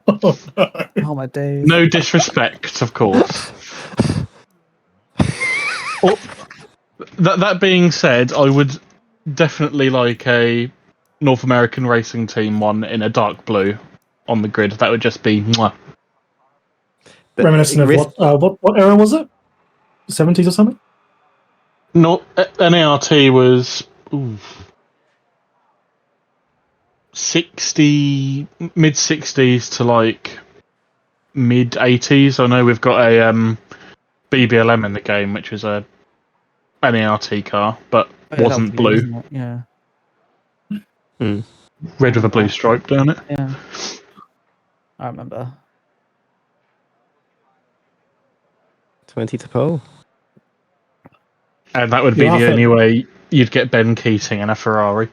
Oh, no. Oh my days. No disrespect, of course. That being said, I would definitely like a North American racing team one in a dark blue on the grid. That would just be mwah. Reminiscent of what era was it? 70s or something? Not NART was 60 mid-60s to like mid-80s. I know we've got a BBLM in the game, which was a NART car, but wasn't blue. Isn't it? Yeah. Red with a blue stripe down it. Yeah. I remember. 20 to pole. And that would be the only way you'd get Ben Keating in a Ferrari.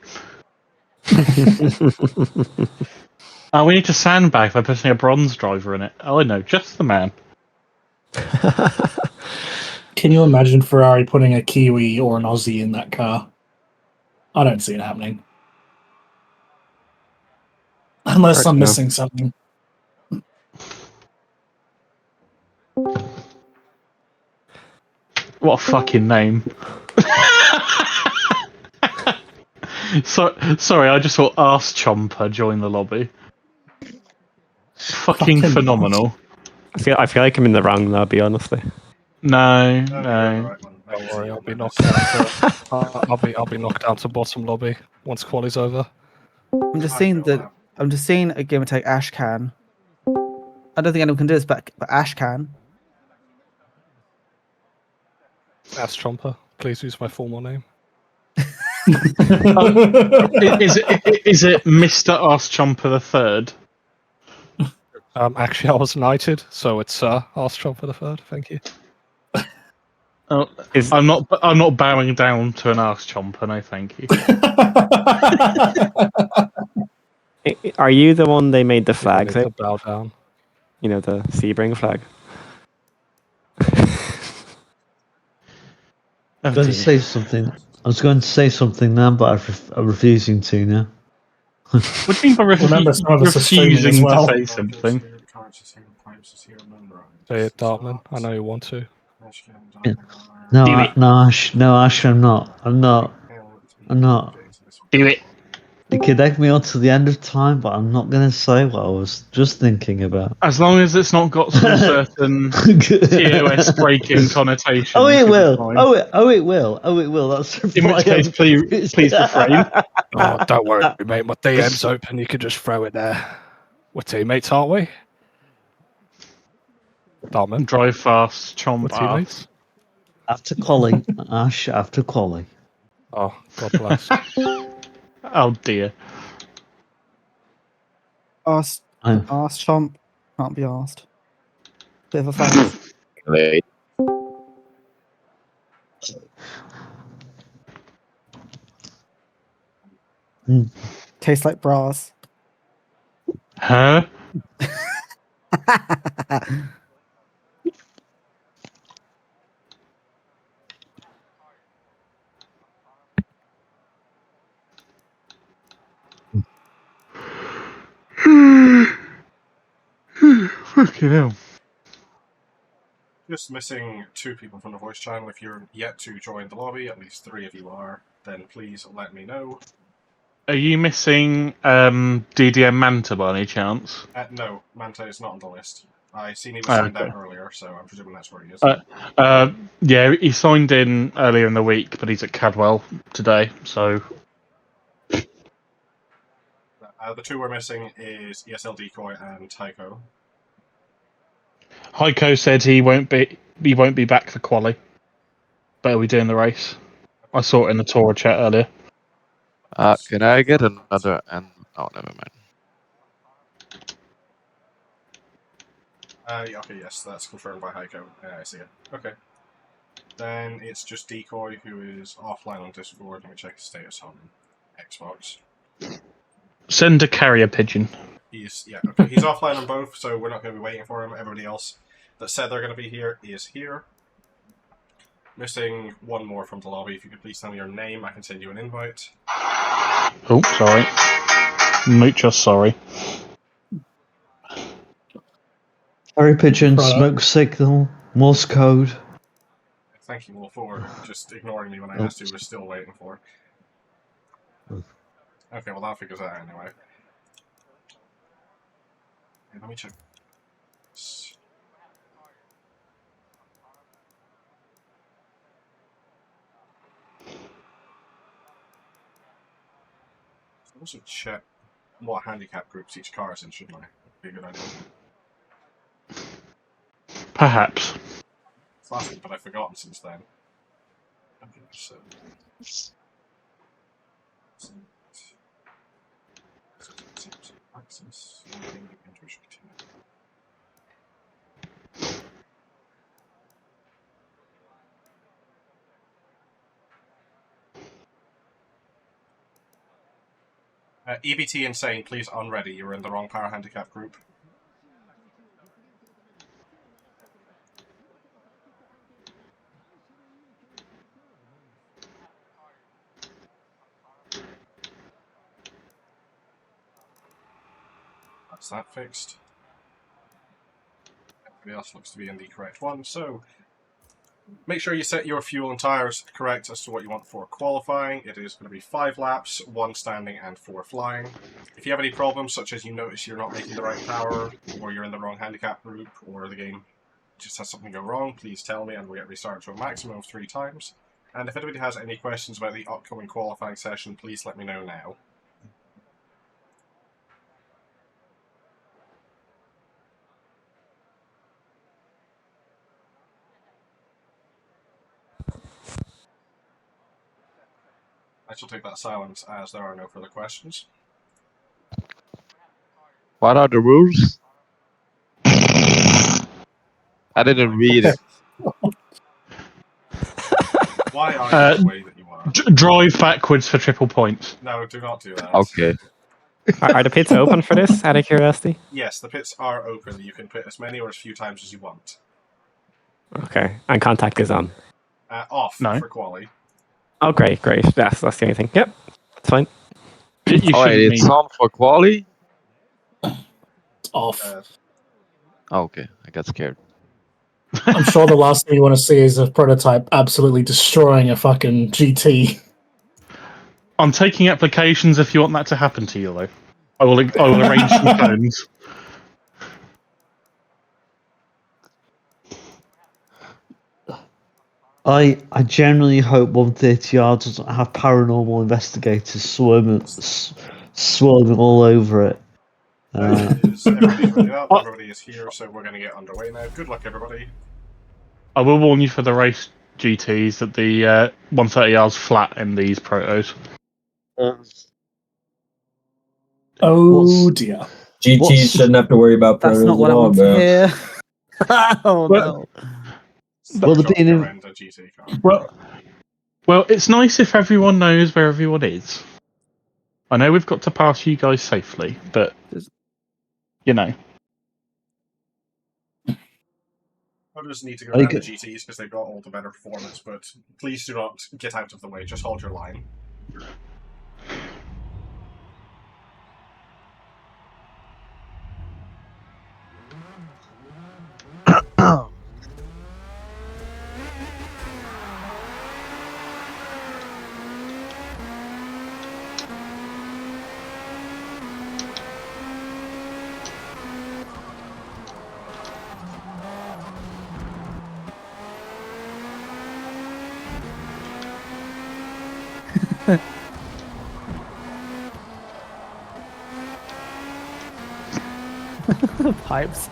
Oh, we need to sandbag by putting a bronze driver in it. Oh, I know, just the man. Can you imagine Ferrari putting a Kiwi or an Aussie in that car? I don't see it happening. Unless I'm missing something. What a fucking name. Sorry, I just saw Arse Chomper join the lobby. Fucking phenomenal. I feel like I'm in the wrong lobby, honestly. No. Don't worry, I'll be knocked down to I'll be knocked down to bottom lobby once quali's over. I'm just seeing a game attack Ash can. I don't think anyone can do this, but Ash can. Ass Chomper, please use my formal name. Is it Mr. Arse Chomper the Third? Actually, I was knighted, so it's Arse Chomper the Third. Thank you. Oh, I'm not bowing down to an arse chomper, no thank you. Are you the one they made the flags out? Bow down. You know, the Sebring flag? I was going to say something. I was going to say something now, but I'm refusing to now. What do you mean by refusing to say something? Say it, Dartman. I know you want to. Yeah. No, Ash, I'm not. Do it. You could egg me on to the end of time, but I'm not going to say what I was just thinking about. As long as it's not got some certain TOS breaking connotation. Oh, it will. Oh, it will. That's in which case, please refrain. Oh, don't worry, mate. My DM's open. You can just throw it there. We're teammates, aren't we? Dartman. Drive fast, chomp We're teammates. After Collie, Ash, after Collie. Oh, God bless. Oh dear. Arse chomp can't be asked. Bit of a fact. Tastes like bras. Huh? Fucking hell. Just missing 2 people from the voice channel. If you're yet to join the lobby, at least 3 of you are, then please let me know. Are you missing DDM Manta by any chance? No, Manta is not on the list. I seen he was signed out earlier, so I'm presuming that's where he is. Yeah, he signed in earlier in the week, but he's at Cadwell today, so... the 2 we're missing is ESL Decoy and Tycho. Heiko said he won't be back for quali, but he'll be doing the race. I saw it in the TORA chat earlier. Can I get another? Oh, never mind. Yeah, okay, yes, that's confirmed by Heiko. I see it. Okay. Then it's just Decoy, who is offline on Discord. Let me check his status on Xbox. Send a carrier pigeon. He's offline on both, so we're not going to be waiting for him. Everybody else that said they're going to be here is here. Missing 1 more from the lobby. If you could please tell me your name, I can send you an invite. Oh, sorry. Mucho sorry. Fairy pigeon, Right. smoke signal, Morse code. Thank you all for just ignoring me when I Oh. asked who was still waiting for. Okay, well that figures out anyway. Okay, let me check. Also check what handicap groups each car is in, shouldn't I? Be a good idea. Perhaps. It's last week, but I've forgotten since then. Okay, so. Access. EBT Insane, please unready. You're in the wrong power handicap group. That's that fixed. Everybody else looks to be in the correct one, so make sure you set your fuel and tyres correct as to what you want for qualifying. It is going to be 5 laps, 1 standing and 4 flying. If you have any problems, such as you notice you're not making the right power, or you're in the wrong handicap group, or the game just has something go wrong, please tell me and we'll get restarted to a maximum of 3 times. And if anybody has any questions about the upcoming qualifying session, please let me know now. I shall take that silence as there are no further questions. What are the rules? I didn't read it. Why are you the way that you are? Drive backwards for triple points. No, do not do that. Okay. Are the pits open for this, out of curiosity? Yes, the pits are open. You can pit as many or as few times as you want. Okay. And contact is on. Off No. for quali. Oh, great, great. That's the only thing. Yep, that's fine. You Alright, shouldn't it's need. on for quali? Off. Okay, I got scared. I'm sure the last thing you want to see is a prototype absolutely destroying a fucking GT. I'm taking applications if you want that to happen to you, though. I will arrange some phones. I generally hope 130R doesn't have paranormal investigators swarming all over it. Everybody's ready up. Everybody is here, so we're going to get underway now. Good luck, everybody. I will warn you for the race GTs that the 130R's flat in these protos. Oh dear. GTs shouldn't have to worry about That's protos not what at I all, want to bro. hear. Oh Well- no. Well, the being in- a GT car. Well, it's nice if everyone knows where everyone is. I know we've got to pass you guys safely, but you know. Others need to go Are you around the good? GTs because they've got all the better performance, but please do not get out of the way. Just hold your line. Pipes.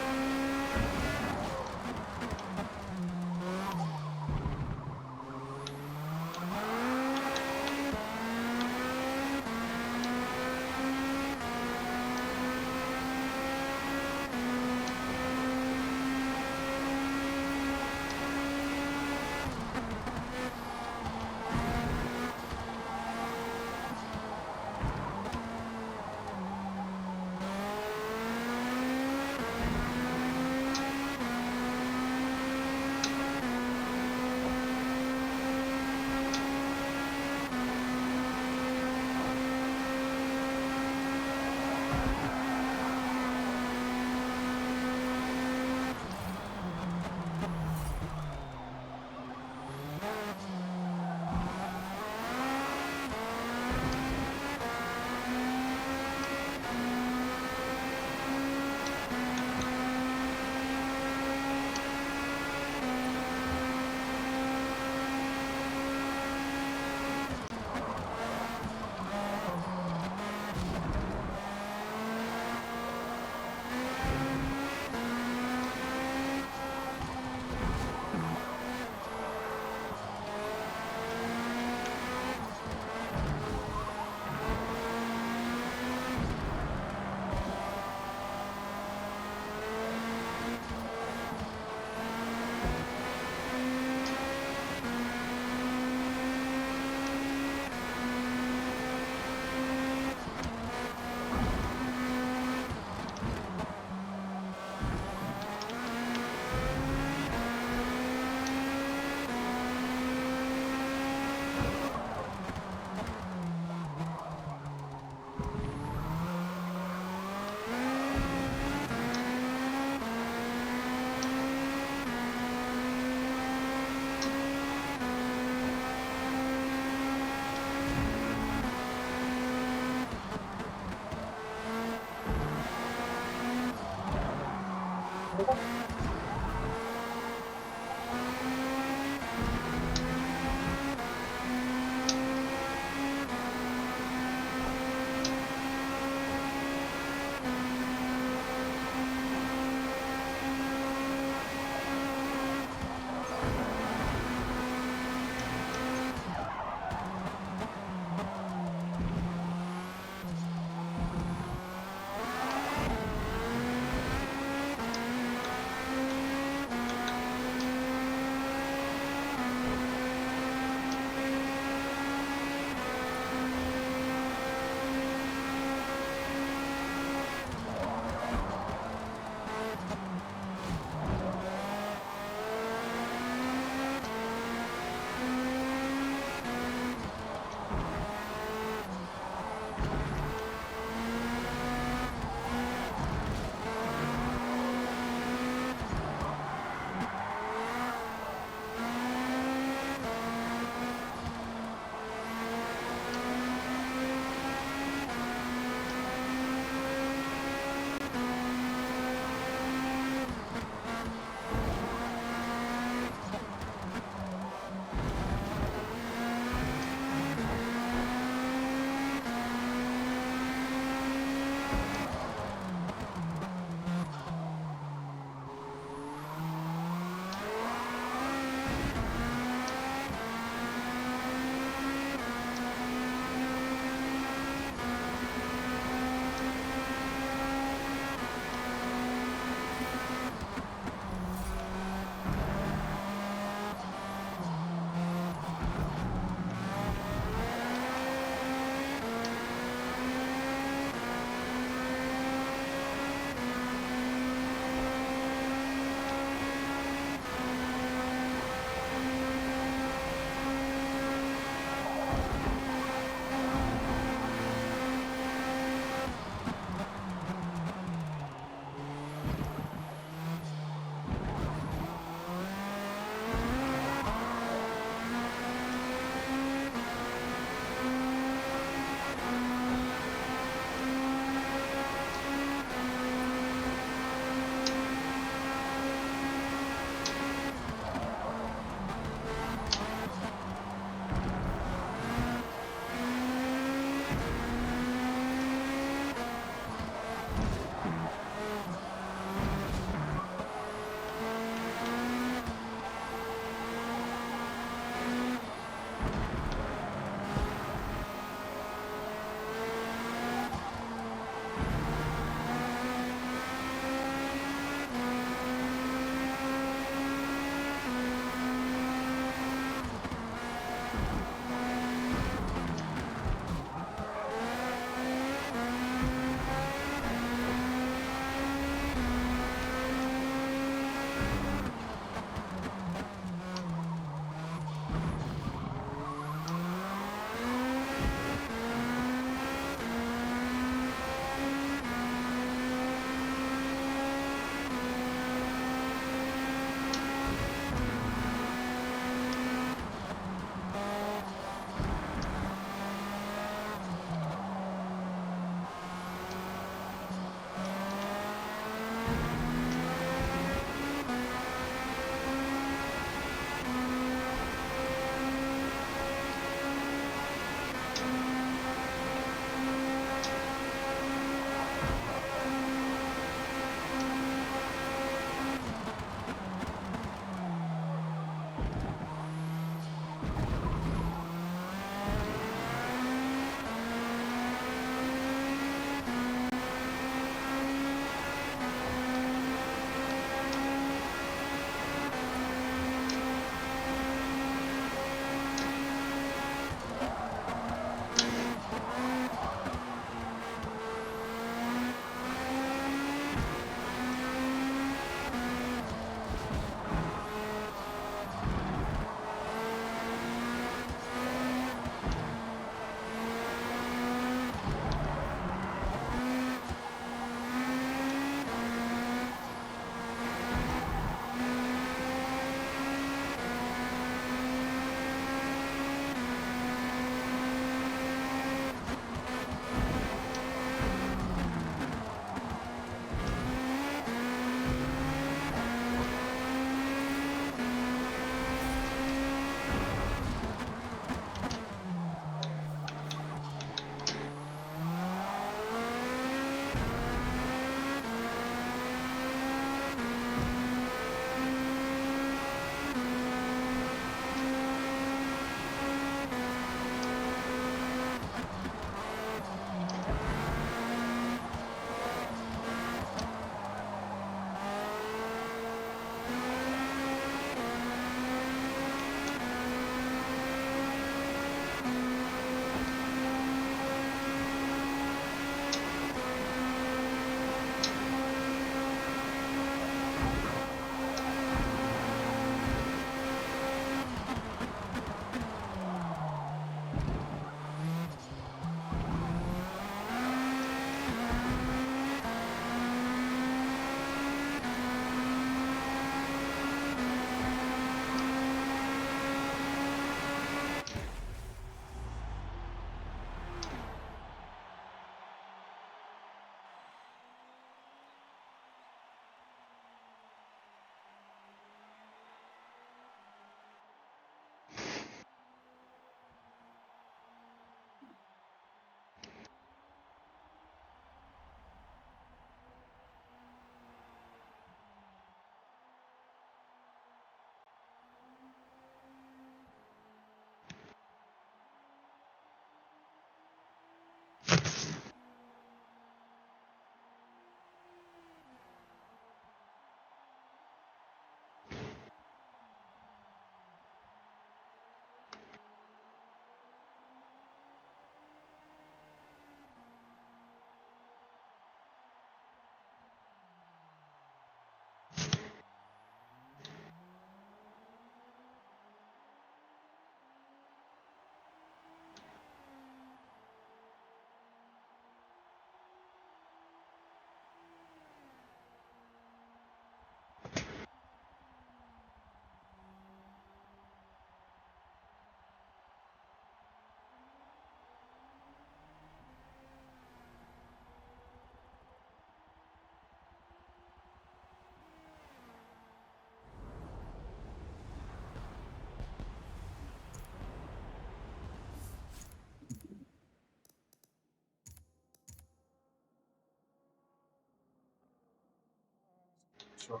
So,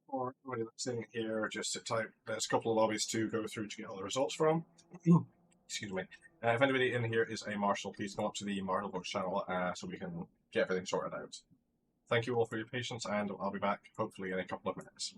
or everybody that's in here, just sit tight. There's a couple of lobbies to go through to get all the results from. Excuse me. If anybody in here is a marshal, please come up to the Marshal Books channel so we can get everything sorted out. Thank you all for your patience, and I'll be back hopefully in a couple of minutes.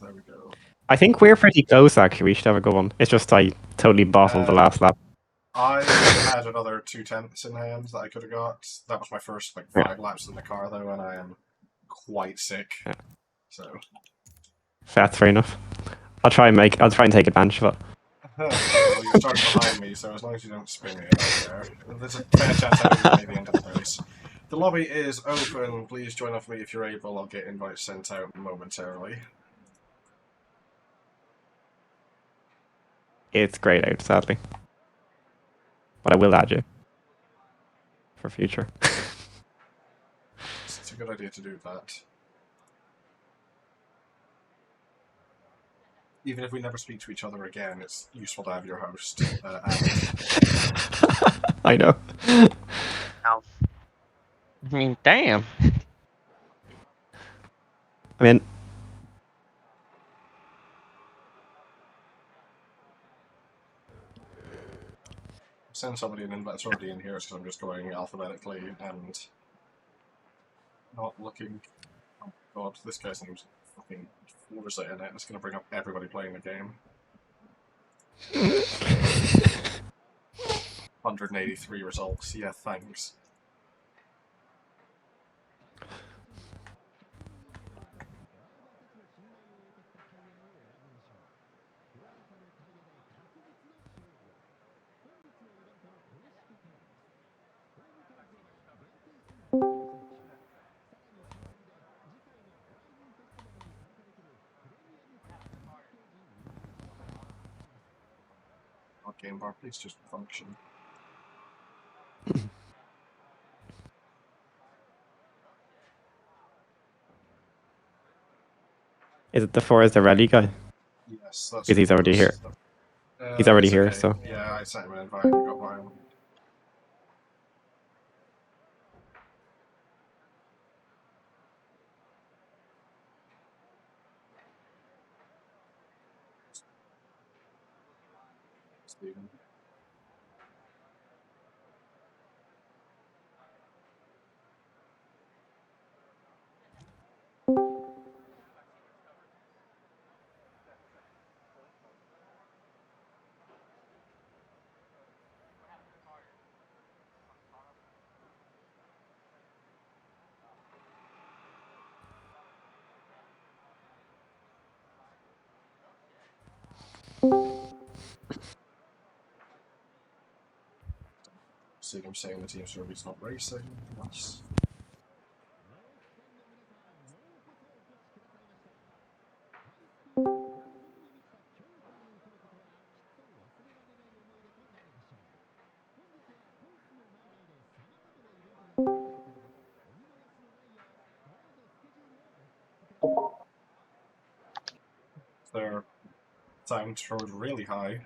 There we go. I think we're pretty close, actually. We should have a good one. It's just I totally bottled the last lap. I had another 2/10 in hand that I could have got. That was my first like 5 laps in the car though, and I am quite sick. Yeah. So That's fair enough. I'll try and take advantage of it. well, you're starting behind me, so as long as you don't spin me out there, there's a fair chance I will be the end of the race. The lobby is open. Please join off me if you're able. I'll get invites sent out momentarily. It's grayed out, sadly. But I will add you. For future. It's a good idea to do that. Even if we never speak to each other again, it's useful to have your host. I know. I mean, damn. I mean, Send somebody an invite that's already in here because I'm just going alphabetically and not looking. Oh god, this guy's name's fucking Forza in it. It's going to bring up everybody playing the game. 183 results. Yeah, thanks. Game bar, please just function. is it the Forza Rally guy? Yes, that's. Because he's already here. He's already here, okay. so. Yeah, I sent him an invite. He got mine. Stephen. See him saying the team survey's not racing. Nice. Their time throws really high.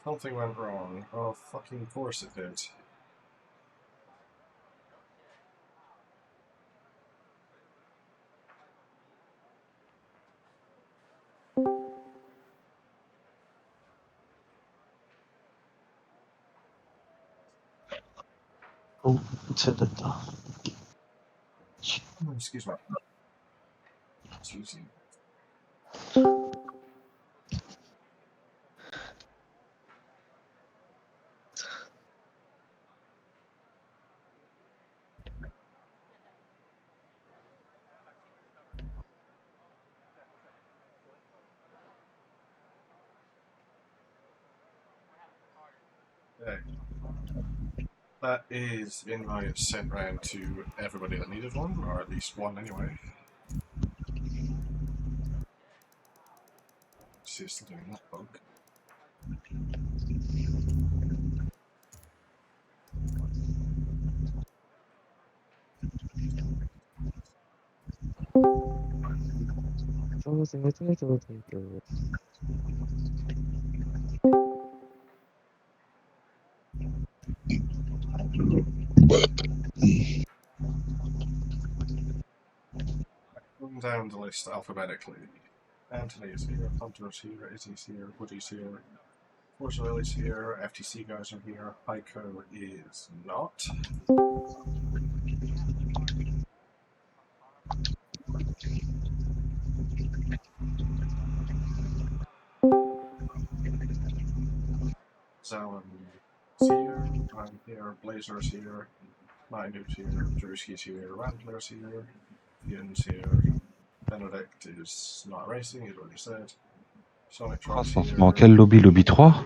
Something went wrong. Oh, fucking course it did. Oh, to the Excuse me. Excuse me. Okay. That is invite sent round to everybody that needed one, or at least one anyway. See, it's still doing that bug. Going down the list alphabetically. Anthony is here, Hunter's here, Izzy's here, Woody's here, Forza here, FTC guys are here, Heiko is not. Zalen is here, I'm here, Blazer's here, Minute's here, Drewski's here, Rambler's here, Ian's here, Benedict is not racing, he's already said. Sonic Truck's here. Dans quel lobby? Lobby 3?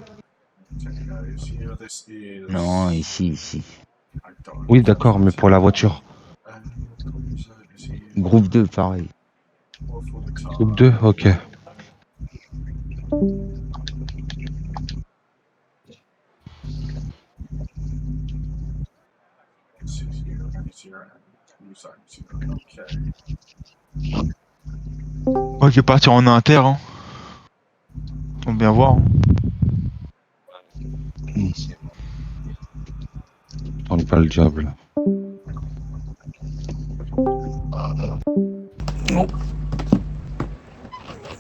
Is here. This is... Non, ici. Oui, d'accord, mais pour la voiture. Groupe 2, pareil. Groupe 2, ok. Moi, je vais partir en inter. Hein. On va bien voir. Hein. On pas le job là. Oh.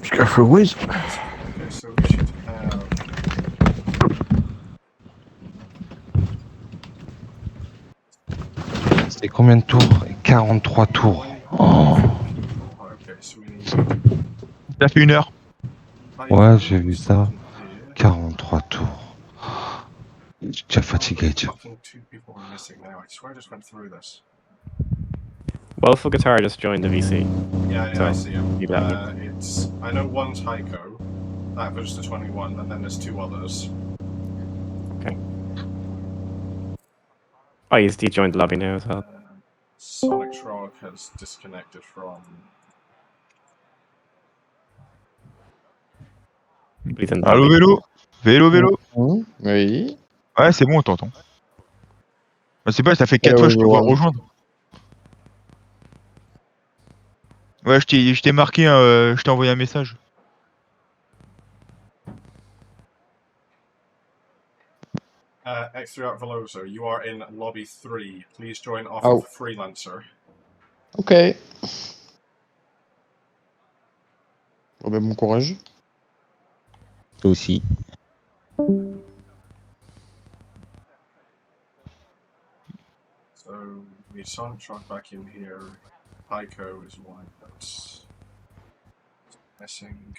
Careful, Wiz. Okay, so we should have... C'est combien de tours? 43 tours. Oh. Okay, so we need... Ça fait 1 heure. Ouais, j'ai vu ça. 43 tours. Je suis déjà fatigué, tu vois. Well, for guitar, just joined the VC. Yeah, so I see him. leave that in. It's... I know one's Heiko. That goes to 21, and then there's 2 others. Okay. Oh, he's joined the lobby now as well. Sonic Trog has disconnected from... Allô, vélo. Vélo. Oui. Ouais, c'est bon, on t'entend. Je sais pas, ça fait 4 fois que je te vois rejoindre. Ouais, je t'ai marqué, je t'ai envoyé un message. X3 out Veloso, you are in lobby 3. Please join off of Freelancer. Ok. Oh ben, bon courage. Toi aussi. So we need Sonic Truck back in here. Heiko is one that's missing.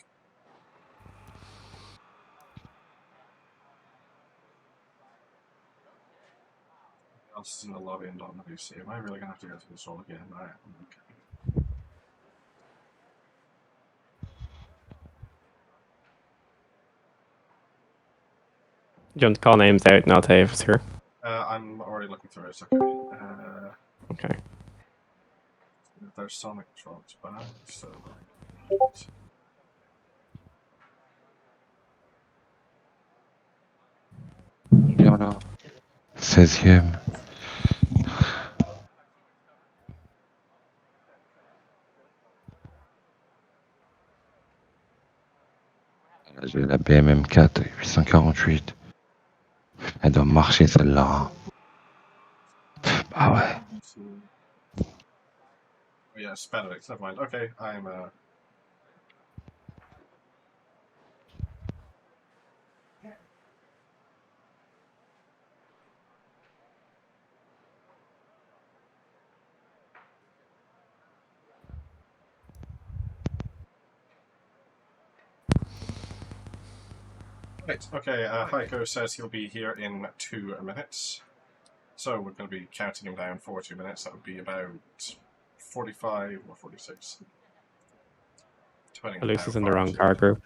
Who else is in the lobby and not in the VC? Am I really gonna have to go through this all again? I am. Okay. Do you want to call names out and I'll tell you if it's here? I'm already looking through it. It's okay. Okay. There's Sonic Trucks back, so. Bien là. 16e. J'ai la BMM4 848. Elle doit marcher celle-là. Ah ouais. Oh, yes, Benedict, never mind. Okay, I'm Right, okay, Heiko says he'll be here in 2 minutes. So we're going to be counting him down for 2 minutes. That would be about 45 or 46. Depending on Luce how is in the far wrong it's car group.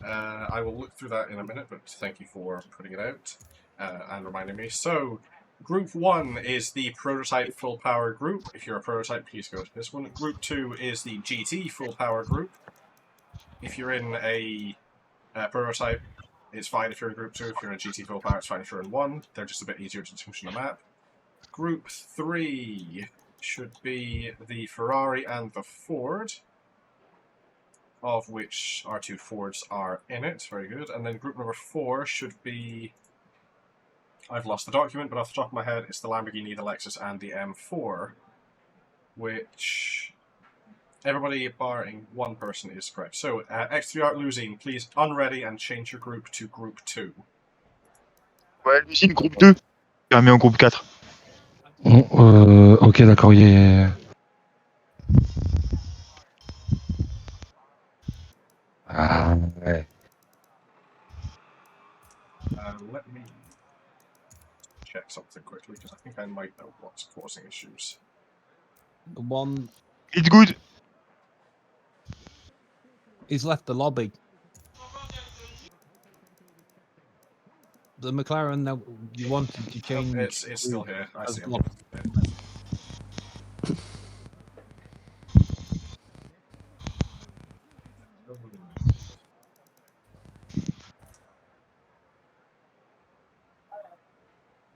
I will look through that in a minute, but thank you for putting it out and reminding me. So, Group 1 is the Prototype Full Power Group. If you're a Prototype, please go to this one. Group 2 is the GT Full Power Group. If you're in a Prototype, it's fine if you're in Group 2. If you're in a GT Full Power, it's fine if you're in 1. They're just a bit easier to distinguish on the map. Group 3 should be the Ferrari and the Ford, of which our 2 Fords are in it. Very good. And then group number 4 should be... I've lost the document, but off the top of my head, it's the Lamborghini, the Lexus, and the M4, which Everybody barring one person is correct. So, X3R Luzine, please unready and change your group to Group 2. Ouais, Lucine, groupe 2. J'ai remis en groupe 4. Ok, d'accord, yeah. Ah, ouais. Let me check something quickly, because I think I might know what's causing issues. The one It's good. he's left the lobby. The McLaren that you wanted to change. It's still here. I see him. I'm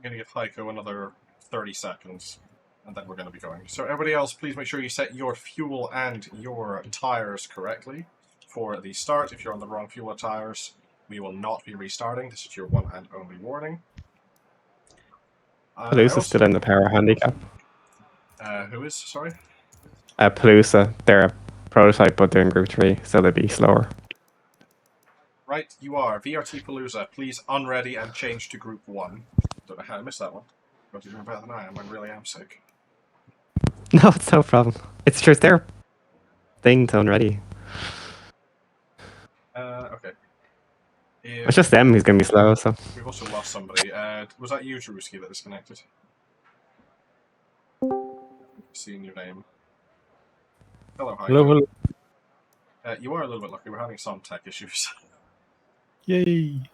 going to give Heiko another 30 seconds, and then we're going to be going. So everybody else, please make sure you set your fuel and your tyres correctly for the start. If you're on the wrong fuel or tyres, we will not be restarting. This is your one and only warning. Paloosa's still in the power handicap. Who is? Sorry? Paloosa, they're a prototype, but they're in Group 3, so they'll be slower. Right, you are. VRT Palooza, please unready and change to Group 1. Don't know how I missed that one. But you're doing better than I am. I really am sick. No, it's no problem. It's just their thing to unready. Okay. It's just them who's going to be slow, so. We've also lost somebody. Was that you, Drewski, that disconnected? Seeing your name. Hello, hi. Hello. You are a little bit lucky. We're having some tech issues. Yay.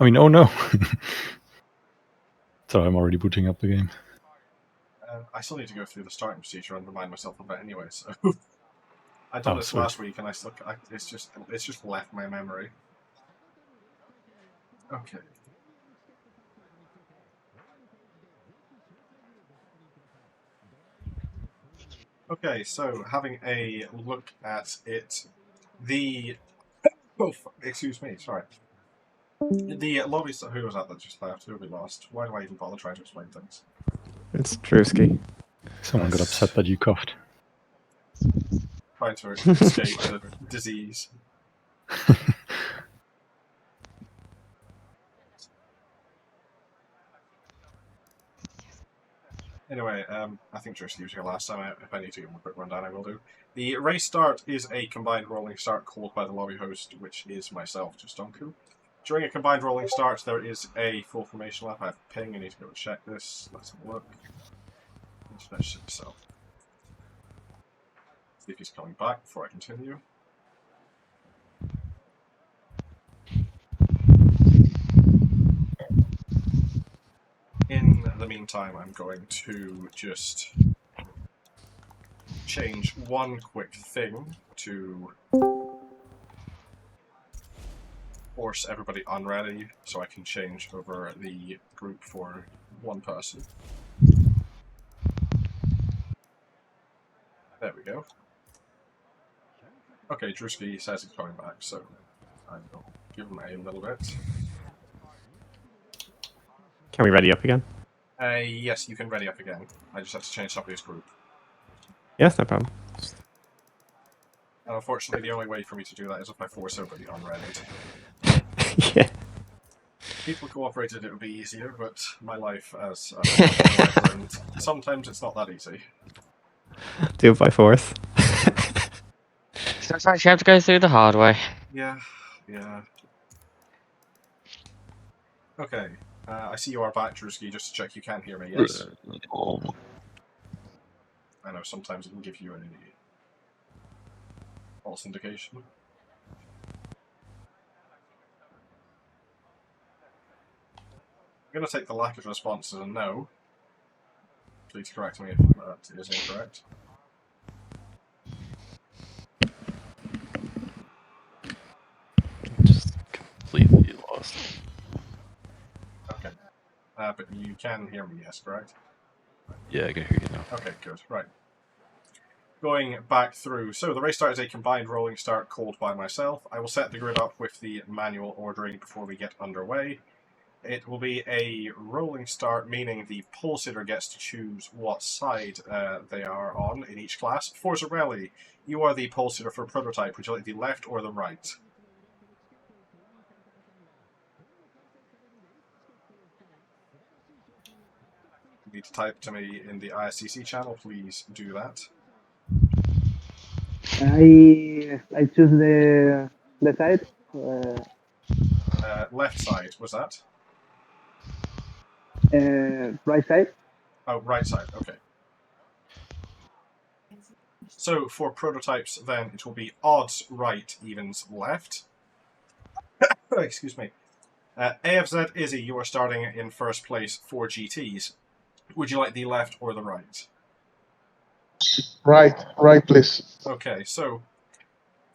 I mean, oh no. Sorry, I'm already booting up the game. I still need to go through the starting procedure and remind myself of it anyway, so... I done this sweet. last week and it's just left my memory. Okay. Okay, so having a look at it, the... Oh, excuse me, sorry. The lobby... Who was that just left? Who we lost? Why do I even bother trying to explain things? It's Drewski. Someone got upset that you coughed. Trying to escape the disease. Anyway, I think Drewski was here last time. If I need to give him a quick rundown, I will do. The race start is a combined rolling start called by the lobby host, which is myself, Justonku. During a combined rolling start, there is a full formation lap. I have ping. I need to go check this. Let's have a look. Finish himself. See if he's coming back before I continue. In the meantime, I'm going to just change one quick thing to force everybody unready so I can change over the group for one person. There we go. Okay, Drewski says he's coming back, so I will give him a little bit. Can we ready up again? Yes, you can ready up again. I just have to change somebody's group. Yes, no problem. And unfortunately, the only way for me to do that is if I force everybody unready. Yeah. If people cooperated, it would be easier, but my life as a and sometimes it's not that easy. Do it by force. Sometimes you have to go through the hard way. Yeah. Okay. I see you are back, Drewski, just to check you can hear me, yes? I know, sometimes it can give you a false indication. I'm going to take the lack of response as a no. Please correct me if that is incorrect. Just completely lost. Okay. But you can hear me, yes, correct? Yeah, I can hear you now. Okay, good. Right. Going back through. So the race start is a combined rolling start called by myself. I will set the grid up with the manual ordering before we get underway. it will be a rolling start, meaning the pole sitter gets to choose what side they are on in each class. Forza Rally, you are the pole sitter for prototype. Would you like the left or the right? You need to type to me in the ISCC channel, please do that. I choose the side. Left side, was that? Right side. Oh, right side, okay. So, for prototypes, then, it will be odds right, evens left. Excuse me. AFZ Izzy, you are starting in first place for GTs. Would you like the left or the right? Right, please. Okay, so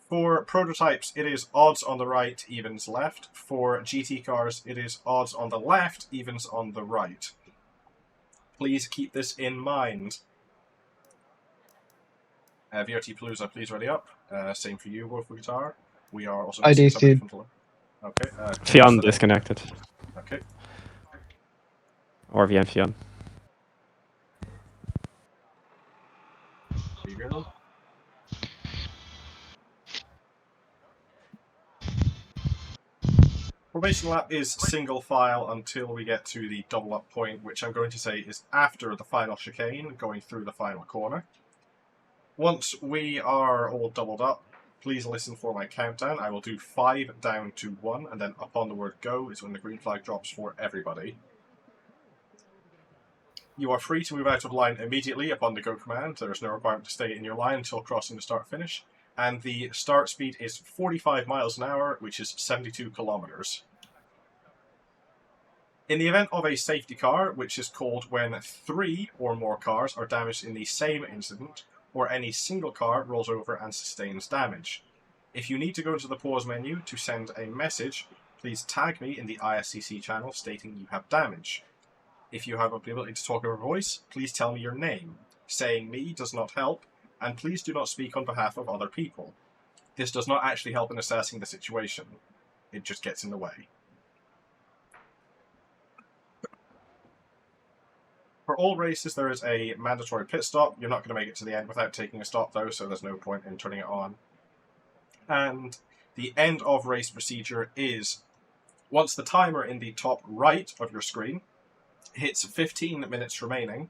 for prototypes, it is odds on the right, evens left. For GT cars, it is odds on the left, evens on the right. Please keep this in mind. VRT Palooza, please ready up. Same for you, Wolf Guitar. We are also missing somebody from Tulum. Okay. Fionn disconnected. Okay. Or VM Fionn. There you go. Formation lap is single file until we get to the double up point, which I'm going to say is after the final chicane, going through the final corner. Once we are all doubled up, please listen for my countdown. I will do 5 down to 1, and then upon the word go is when the green flag drops for everybody. You are free to move out of line immediately upon the go command. There is no requirement to stay in your line until crossing the start finish. And the start speed is 45 miles an hour, which is 72 kilometers. In the event of a safety car, which is called when 3 or more cars are damaged in the same incident, or any single car rolls over and sustains damage. If you need to go to the pause menu to send a message, please tag me in the ISCC channel stating you have damage. If you have the ability to talk over voice, please tell me your name. Saying me does not help, and please do not speak on behalf of other people. This does not actually help in assessing the situation. It just gets in the way. For all races, there is a mandatory pit stop. You're not going to make it to the end without taking a stop, though, so there's no point in turning it on. And the end of race procedure is, once the timer in the top right of your screen hits 15 minutes remaining,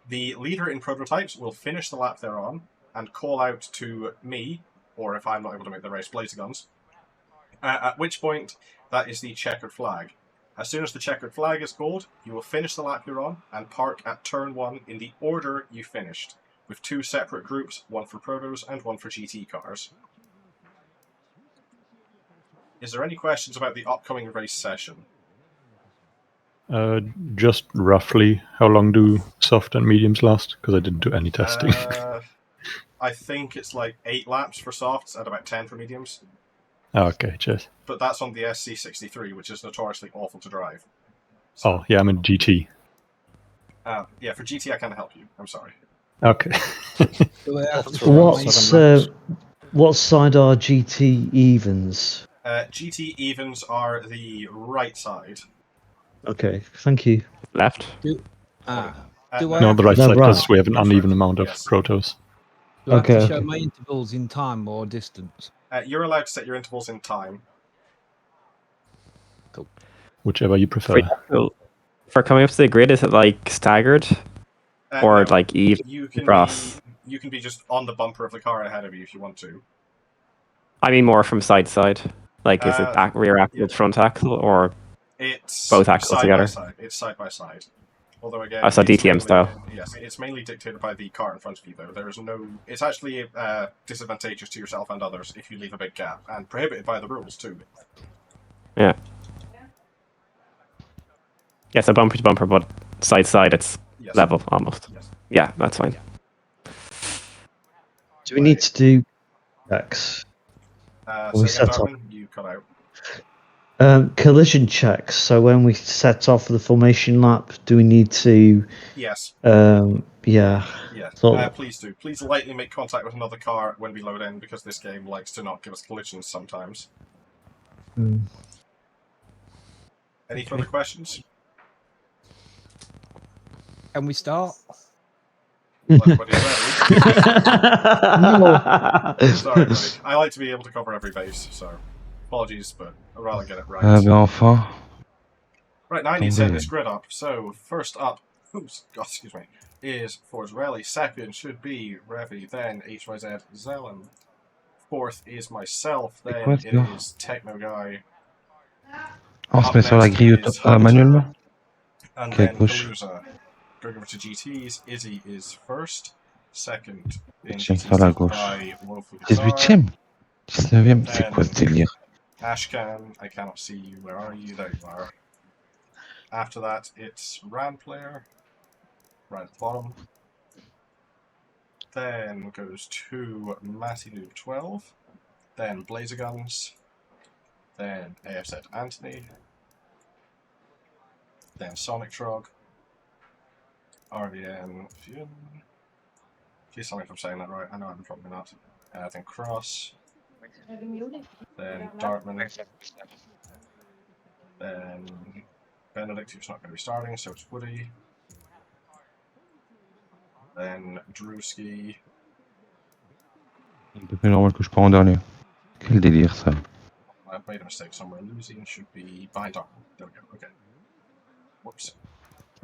the leader in prototypes will finish the lap they're on and call out to me, or if I'm not able to make the race, Blazeguns, at which point that is the checkered flag. As soon as the checkered flag is called, you will finish the lap you're on and park at turn 1 in the order you finished, with 2 separate groups, one for protos and one for GT cars. Is there any questions about the upcoming race session? Just roughly, how long do soft and mediums last? Because I didn't do any testing. I think it's like 8 laps for softs and about 10 for mediums. Okay, cheers. But that's on the SC63, which is notoriously awful to drive. Oh, yeah, I'm in GT. Yeah, for GT I can't help you. I'm sorry. Okay. What side are GT evens? GT evens are the right side. Okay, thank you. Left? Do I No, the right No, side, because right. we have an uneven amount of protos. Do I have to show Okay. my intervals in time or distance? You're allowed to set your intervals in time. Cool. Whichever you prefer. For coming up to the grid, is it like staggered? Or No, like even you can cross? you can be just on the bumper of the car ahead of you if you want to. I mean more from side to side. Like, is it rear axle, front axle, or It's both axles side together? by side. It's side by side. Although again, Oh, so it's DTM mainly, style. Yes, it's mainly dictated by the car in front of you, though. There is no. It's actually disadvantageous to yourself and others if you leave a big gap, and prohibited by the rules too. Yeah. Yeah, so bumper to bumper, but side to side, it's level almost. Yes. Yeah, that's fine. Do we need to do checks? So again, Darwin, you cut out. Collision checks. So when we set off the formation lap, do we need to? Yes. Yeah. Yeah. So, Please do. Please lightly make contact with another car when we load in, because this game likes to not give us collisions sometimes. Any further questions? Can we start? Well, everybody's ready. Sorry, buddy. I like to be able to cover every base, so apologies, but I'd rather get it right. Ah ben enfin. Right, now I need to set Tombé. this grid up. So, first up, excuse me, is Forsrelli. Second should be Revi, then HYZ Zelen. Fourth is myself, then quoi, it ça? is Techno Guy. On se Up met sur la next grille is Hunter, manuellement. and Ok, then gauche. Palooza. Going over to GTs, Izzy is first. Second in Tiens, GTs sur la taken gauche. by Wofu Guitar. 18ème 19ème C'est quoi ce Then délire? Ashcan, I cannot see you. Where are you? There you are. After that, it's Ran Player, right at the bottom. Then goes to Matty Noob 12. Then Blazer Guns. Then AFZ Anthony. Then Sonic Trog. RVN Fune. Please tell me if I'm saying that right. I know I'm probably not. Then Cross. Then Dartman. Then Benedict, who's not going to be starting, so it's Woody. Then Drewski. Un peu plus normal que je pars en dernier. Quel délire ça. I've made a mistake somewhere. Losing should be behind Dartman. There we go. Okay. Whoops.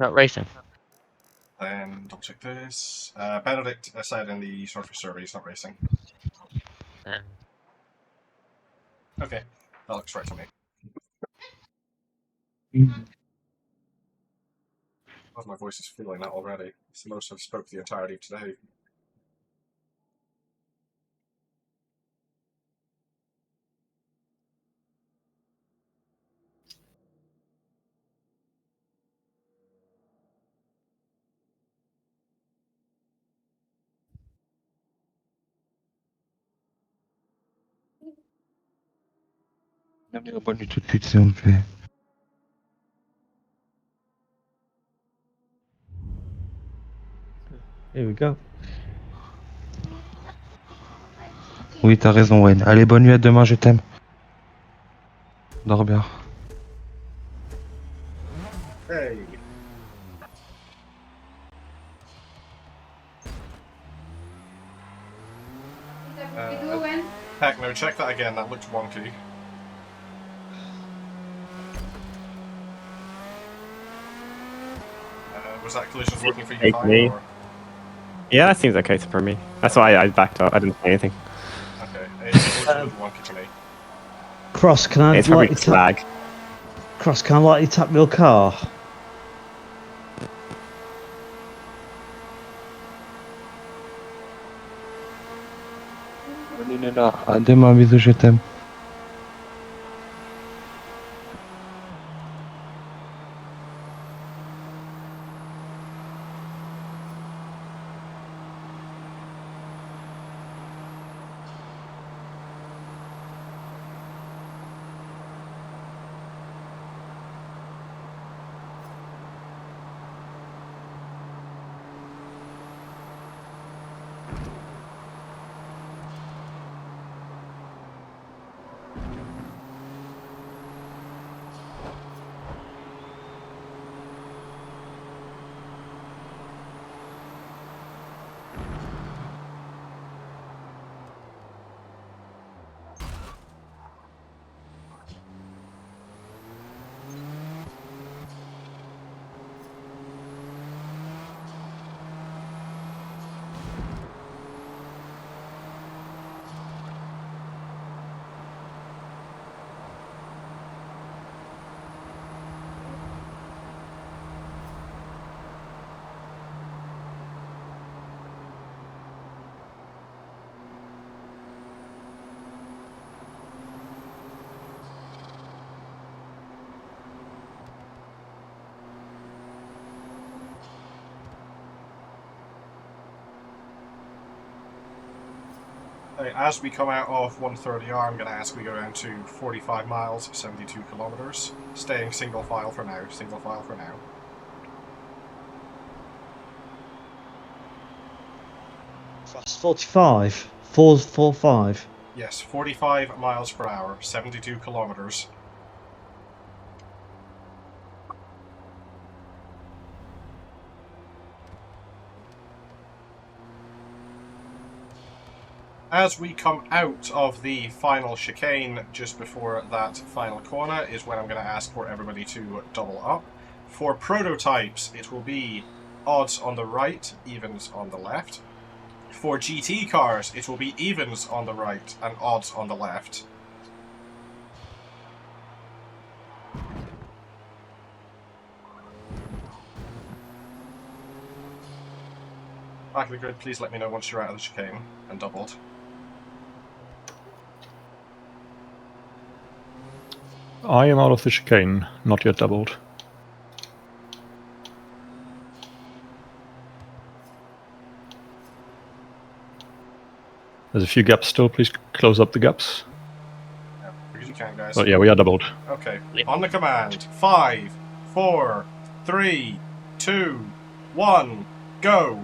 Not racing. Then double check this. Benedict said in the surface survey he's not racing. Okay, that looks right to me. Oh, my voice is feeling that already. It's the most I've spoke the entirety of today. Non mais abonne-lui tout de suite si on le fait. Here we go. Oui, t'as raison, Wayne. Allez, bonne nuit, à demain, je t'aime. Dors bien. Hey. Heck no, check that again, that looked wonky. Was that collisions working for you fine? Or? Yeah, that seems okay for me. That's why I backed up. I didn't say anything. Okay, it looked wonky to me. Cross, can I It's probably lightly tap? lag. Cross, can I lightly tap your car? Bonne nuit, Nana. À demain, bisous, je t'aime. As we come out of 130R, I'm going to ask we go down to 45 miles, 72 kilometers. Staying single file for now, single file for now. Fast 45. 445. Yes, 45 miles per hour, 72 kilometers. as we come out of the final chicane, just before that final corner, is when I'm going to ask for everybody to double up. For prototypes, it will be odds on the right, evens on the left. For GT cars, it will be evens on the right and odds on the left. Back of the grid, please let me know once you're out of the chicane and doubled. I am out of the chicane, not yet doubled. There's a few gaps still, please close up the gaps. Yeah, because you can, guys. But yeah, we are doubled. Okay, on the command. 5, 4, 3, 2, 1, go!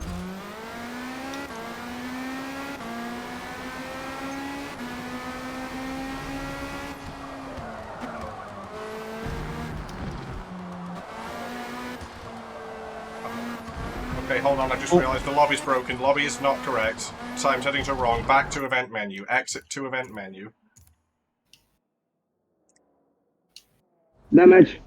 Okay, hold on, I just realised the lobby's broken. Lobby is not correct. Time settings are wrong. Back to event menu. Exit to event menu. Damage.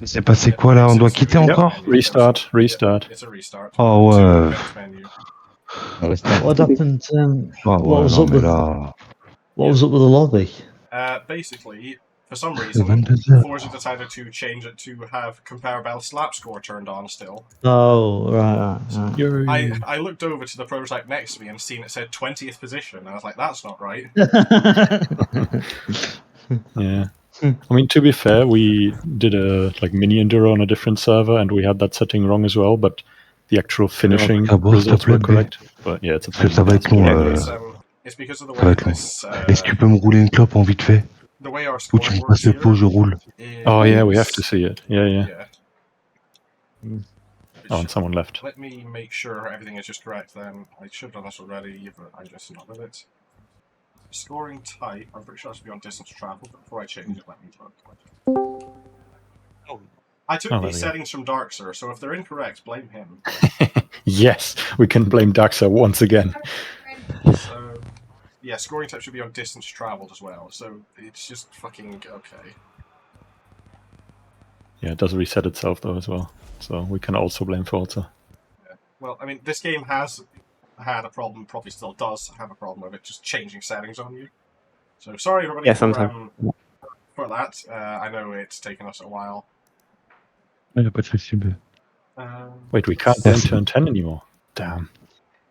C'est passé quoi là? On doit quitter encore? Restart, restart. It's a restart. Oh ouais. Event menu. What happened? Oh, What ouais, was non, up mais with? là... What was up with the lobby? Basically, for some reason, 22 Forza decided to change it to have comparable slap score turned on still. Oh, right. I looked over to the prototype next to me and seen it said 20th position, and I was like, that's not right. Yeah. I mean, to be fair, we did a mini enduro on a different server, and we had that setting wrong as well. But the actual finishing results were correct. But yeah, it's a pain. Ça va être long. It's because of the Ça va way être long. this. Est-ce que tu peux me rouler une clope en vite fait? The way our Ou scoring tu me works passes le here. pot, je roule. Oh yeah, we have to see it. Yeah. Yeah. Oh, and someone left. Let me make sure everything is just correct then. I should have done this already, but I just not with it. Scoring type, I'm pretty sure it should be on distance travel, but before I change it, let me look. I took these settings from Darkser, so if they're incorrect, blame him. Yes, we can blame Daxa once again. So, yeah, scoring type should be on distance traveled as well, so it's just fucking okay. Yeah, it does reset itself though as well, so we can also blame Forza. Yeah. Well, I mean, this game has had a problem, probably still does have a problem with it just changing settings on you. So sorry everybody for that. I know it's taken us a while. Il n'y a pas de souci. Wait, we can't blame turn 10 anymore. Damn.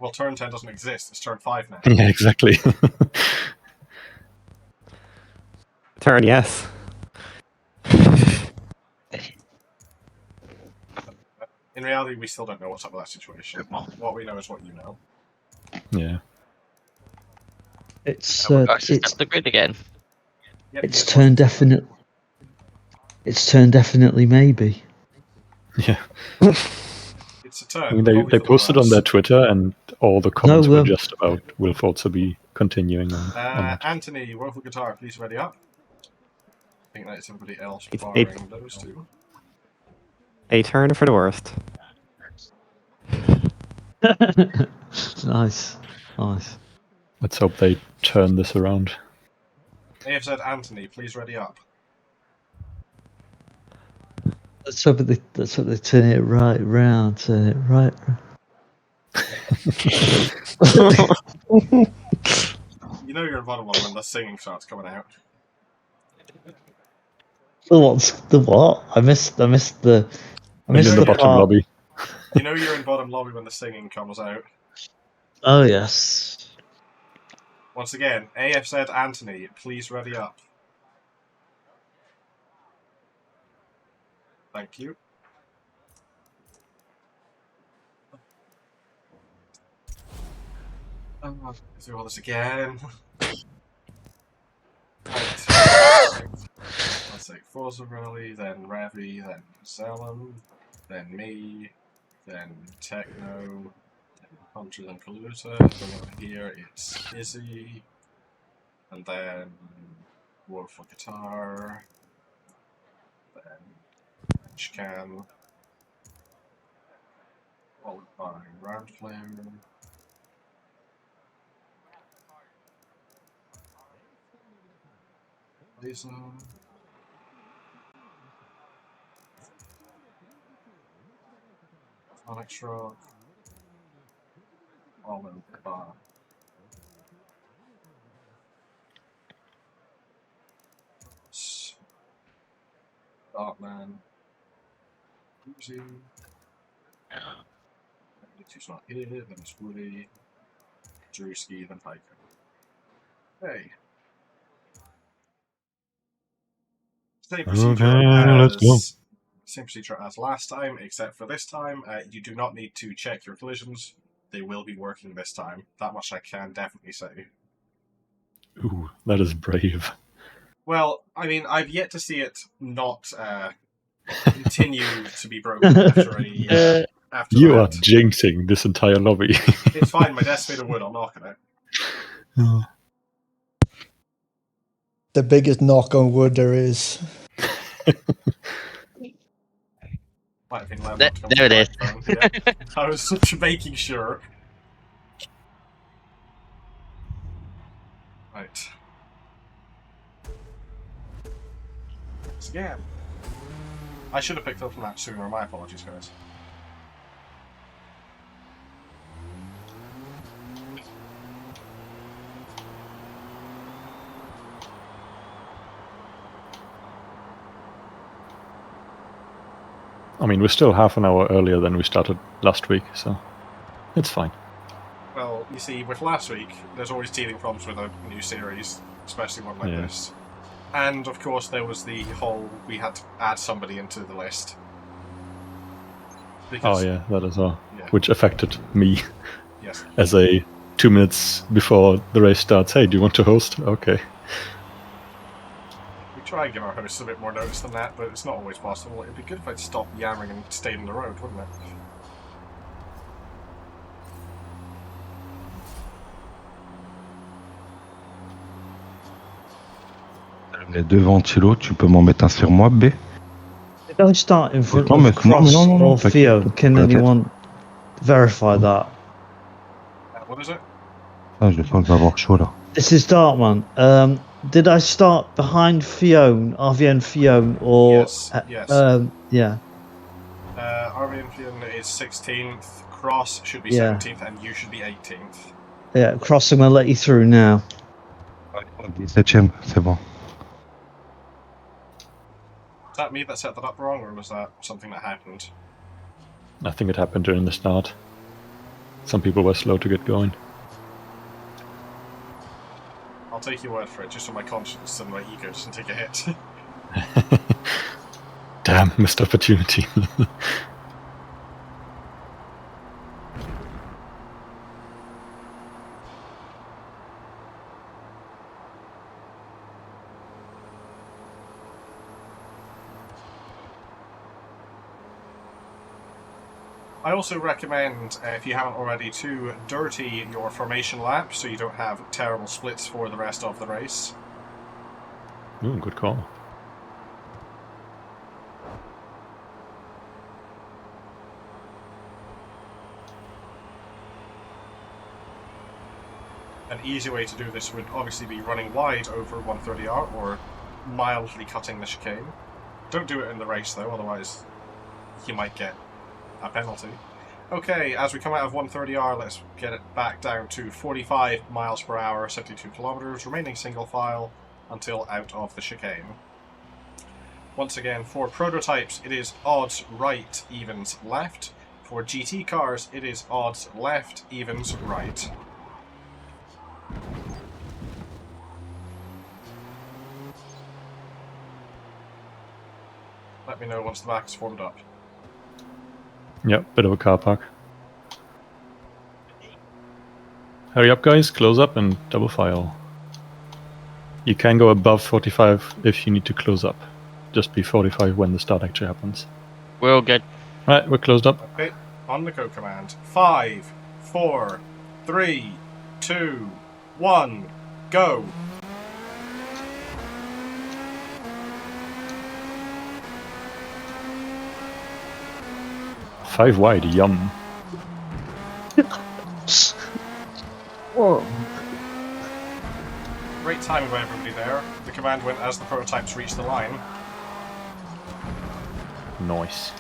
Well, turn 10 doesn't exist. It's turn 5 now. Yeah, exactly. Turn yes. In reality, we still don't know what's up with that situation. What we know is what you know. Yeah. It's the grid again. Yep, It's turn definite. It's turn definitely maybe. Yeah. It's a turn. I mean, they posted on their Twitter, and all the comments were just about will Forza be continuing on that. Anthony, Woeful Guitar, please ready up. I think that's everybody else barring those two. A turn for the worst. Nice. Let's hope they turn this around. AFZ Anthony, please ready up. Let's hope they turn it right round. Turn it right. You know you're in bottom one when the singing starts coming out. The what? I missed the bottom part. lobby. You know you're in bottom lobby when the singing comes out. Oh yes. Once again, AFZ Anthony, please ready up. Thank you. Let's do all this again. Right. Let's say Forza Rally, then Ravi, then Salem, then me, then Techno, then Punches and Kaluta, then over here it's Izzy, and then War for Guitar, then Benchcam, followed by Round Flare, Listen. Sonic Stroke. Almond Bar. Darkman. Uzi. It's not here, then it's Woody. Drewski, then Piker. Hey. Same procedure let's go. Same procedure as last time, except for this time, you do not need to check your collisions. They will be working this time. That much I can definitely say. Ooh, that is brave. Well, I mean, I've yet to see it not continue to be broken after a after You that. are jinxing this entire lobby. It's fine. My desk's made of wood. I'll knock on it. The biggest knock on wood there is. Might have been loud There, enough to come there to it the microphone. Yeah. I was such making sure. Right. Scam. I should have picked up from that sooner. My apologies, guys. I mean, we're still half an hour earlier than we started last week, so it's fine. Well, you see, with last week, there's always teething problems with a new series, especially one like this. And, of course, there was the whole, we had to add somebody into the list. Because, Oh yeah, that as well. Yeah. Which affected me. Yes. As a 2 minutes before the race starts, hey, do you want to host? Okay. We try and give our hosts a bit more notice than that, but it's not always possible. It'd be good if I'd stop yammering and stayed on the road, wouldn't it? Les deux ventilos, tu peux m'en mettre un sur moi, B? Did I start in front Non, of mais Cross non, or Theo? Can anyone verify that? What is it? Ah, je sens que je vais avoir chaud là. This is Dartman. Did I start behind Fiona, RVN Fiona, or Yes, yes. yeah? RVN Fiona is 16th, Cross should be Yeah. 17th, and you should be 18th. Yeah, Cross. I'm gonna let you through now. 17ème, c'est bon. Was that me that set that up wrong, or was that something that happened? I think it happened during the start. Some people were slow to get going. I'll take your word for it, just so my conscience and my ego doesn't take a hit. Damn, missed opportunity. I also recommend, if you haven't already, to dirty your formation lap so you don't have terrible splits for the rest of the race. Ooh, good call. An easy way to do this would obviously be running wide over 130R or mildly cutting the chicane. Don't do it in the race though, otherwise you might get a penalty. Okay, as we come out of 130R, let's get it back down to 45 miles per hour, 72 kilometers, remaining single file until out of the chicane. Once again, for prototypes, it is odds right, evens left. For GT cars, it is odds left, evens right. Let me know once the back is formed up. Yep, bit of a car park. Hurry up, guys, close up and double file. You can go above 45 if you need to close up. Just be 45 when the start actually happens. We're all good. Right, we're closed up. Okay, on the go command. 5, 4, 3, 2, 1, go! Five wide, yum. Whoa. Great timed by everybody there. The command went as the prototypes reached the line. Nice.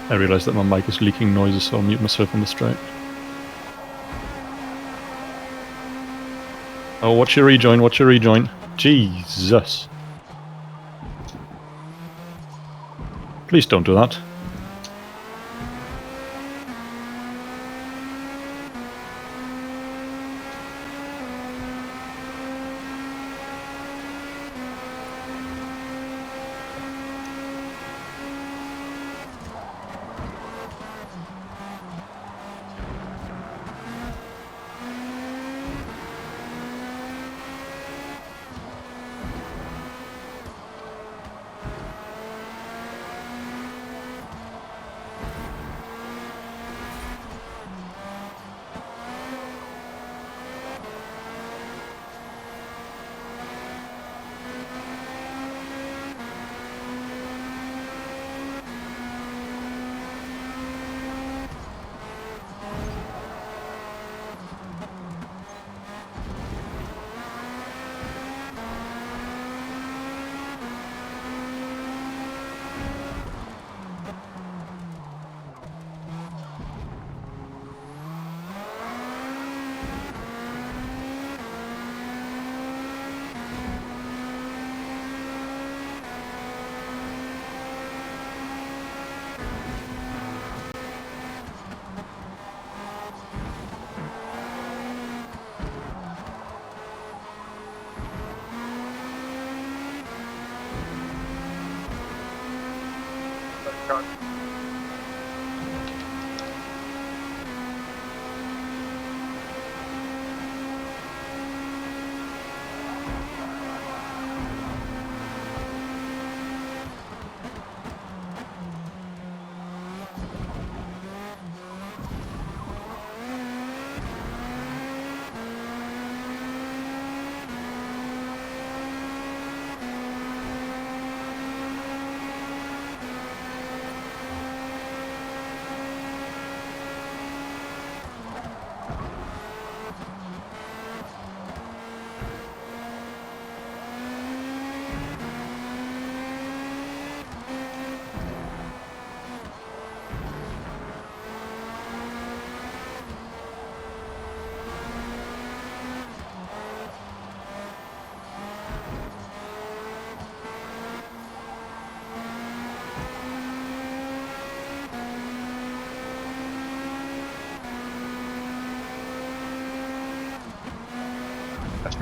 I realized that my mic is leaking noises, so I'll mute myself on the straight. Oh, watch your rejoin, watch your rejoin. Jesus. Please don't do that.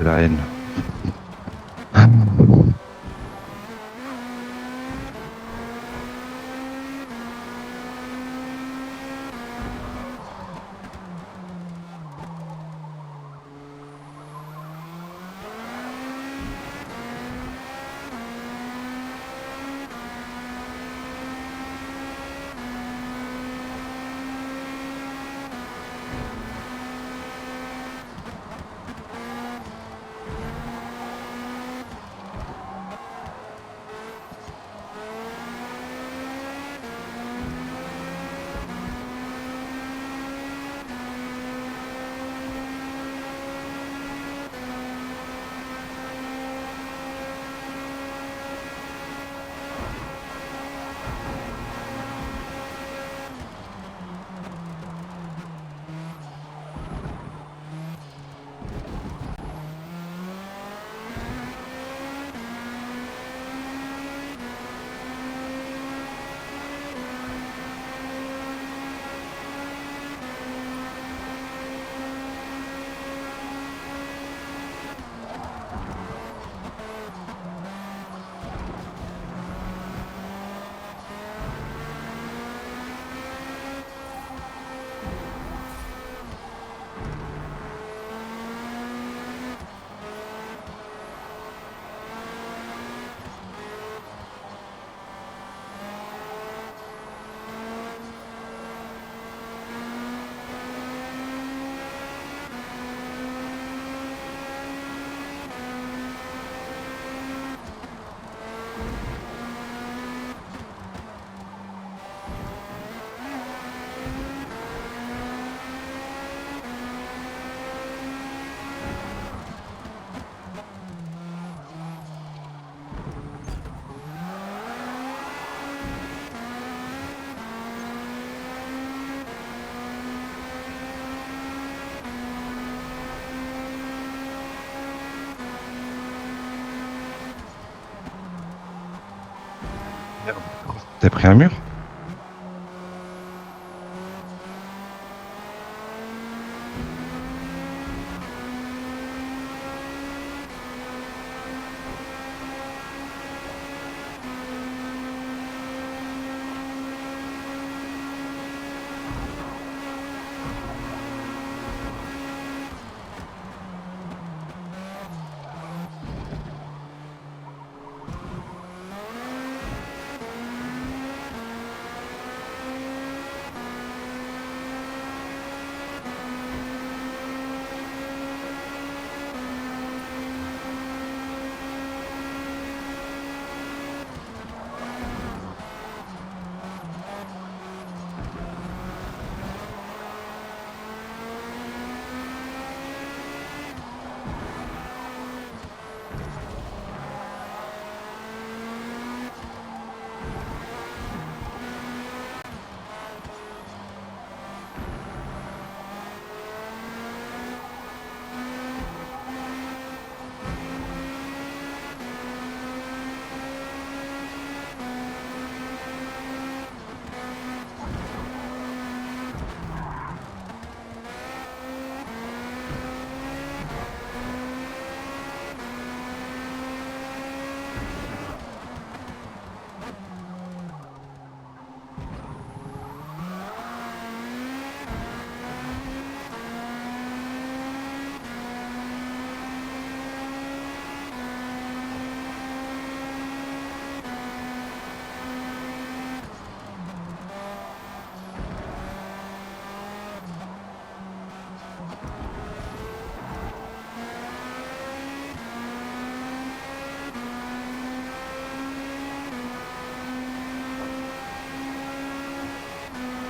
C'est la haine. T'as pris un mur?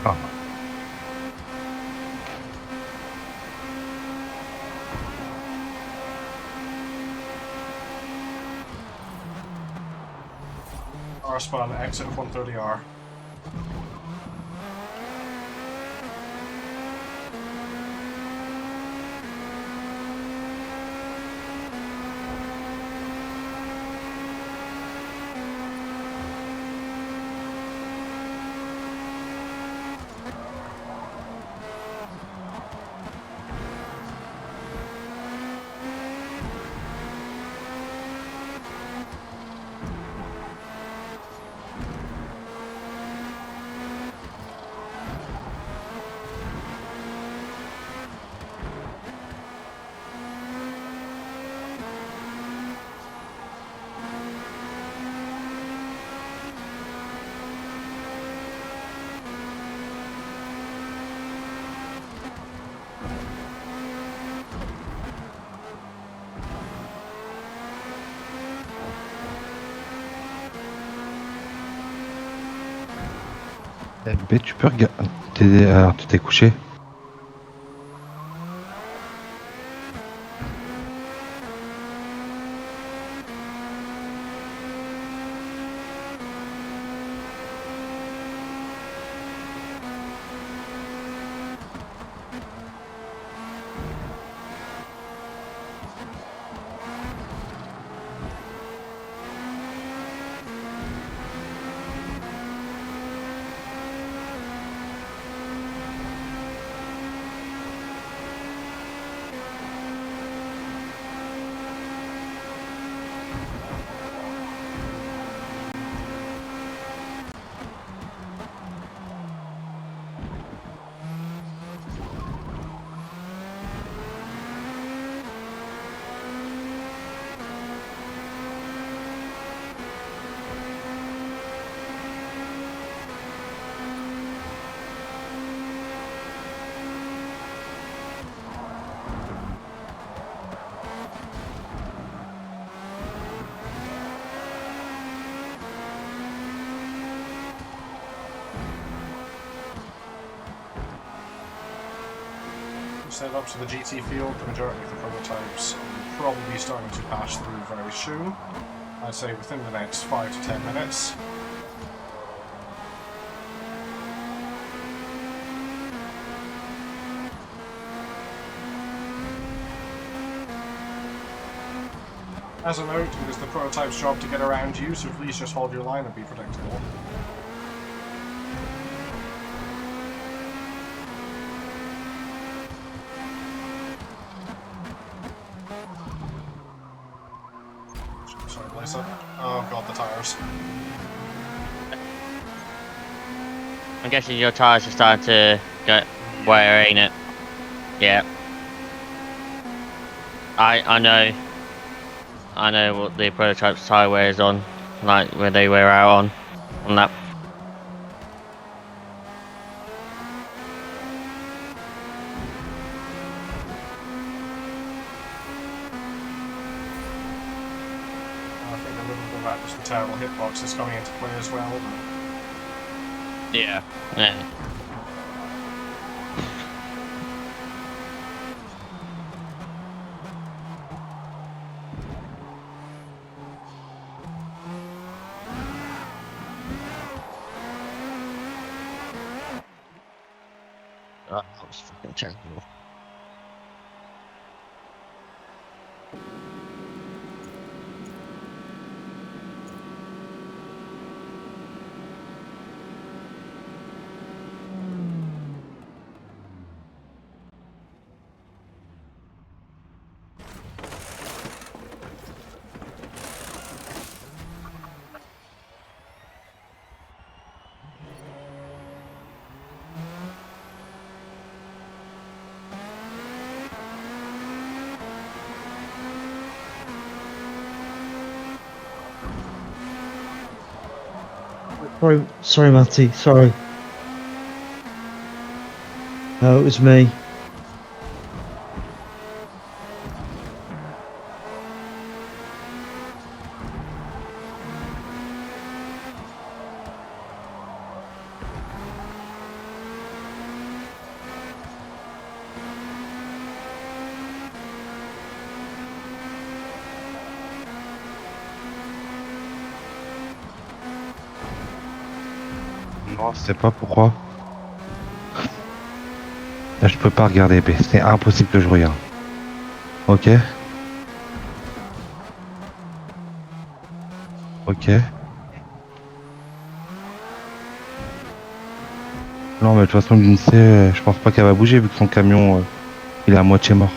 Ah. R-spawn, exit 130R. LB, tu peux regarder. Alors, tu t'es couché? Set up to the GT field, the majority of the prototypes will probably be starting to pass through very soon. I'd say within the next 5 to 10 minutes. As a note, it is the prototype's job to get around you, so please just hold your line and be predictable. Sorry, Lisa. Oh god, the tires. I'm guessing your tyres are starting to go wear, ain't it? Yeah. I know what the prototype's tyre wear is on, like where they wear out on that. I think the movable map was the terrible hitbox is coming into play as well. Yeah. Yeah. Oh, that was fucking terrible. Sorry, Matty. Sorry. No, it was me. Non, je sais pas pourquoi. Là, je peux pas regarder, c'est impossible que je regarde. Ok. Ok. Non, mais de toute façon, l'INSEE, je pense pas qu'elle va bouger vu que son camion, il est à moitié mort.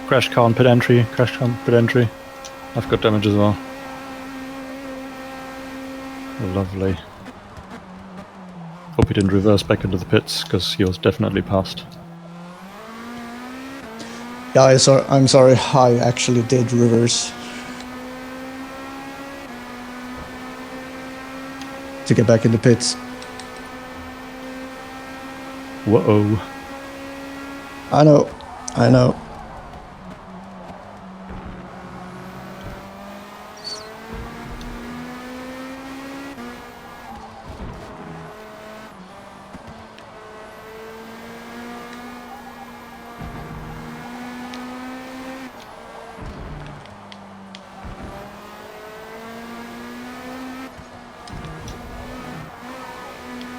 Crash car on pit entry. Crash car on pit entry. I've got damage as well. Lovely. Hope he didn't reverse back into the pits, because he was definitely past. Yeah, I'm sorry. I actually did reverse to get back in the pits. Whoa. I know. I know.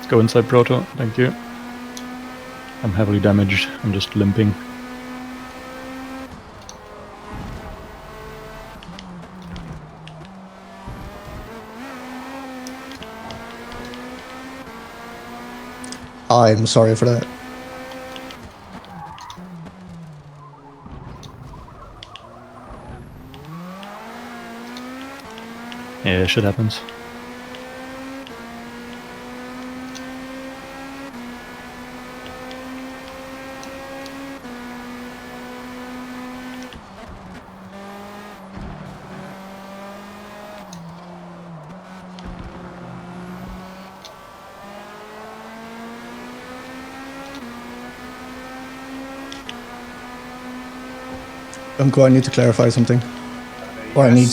Go inside Proto, thank you. I'm heavily damaged, I'm just limping. I'm sorry for that. Yeah, shit happens. Uncle, I need to clarify something. Or I need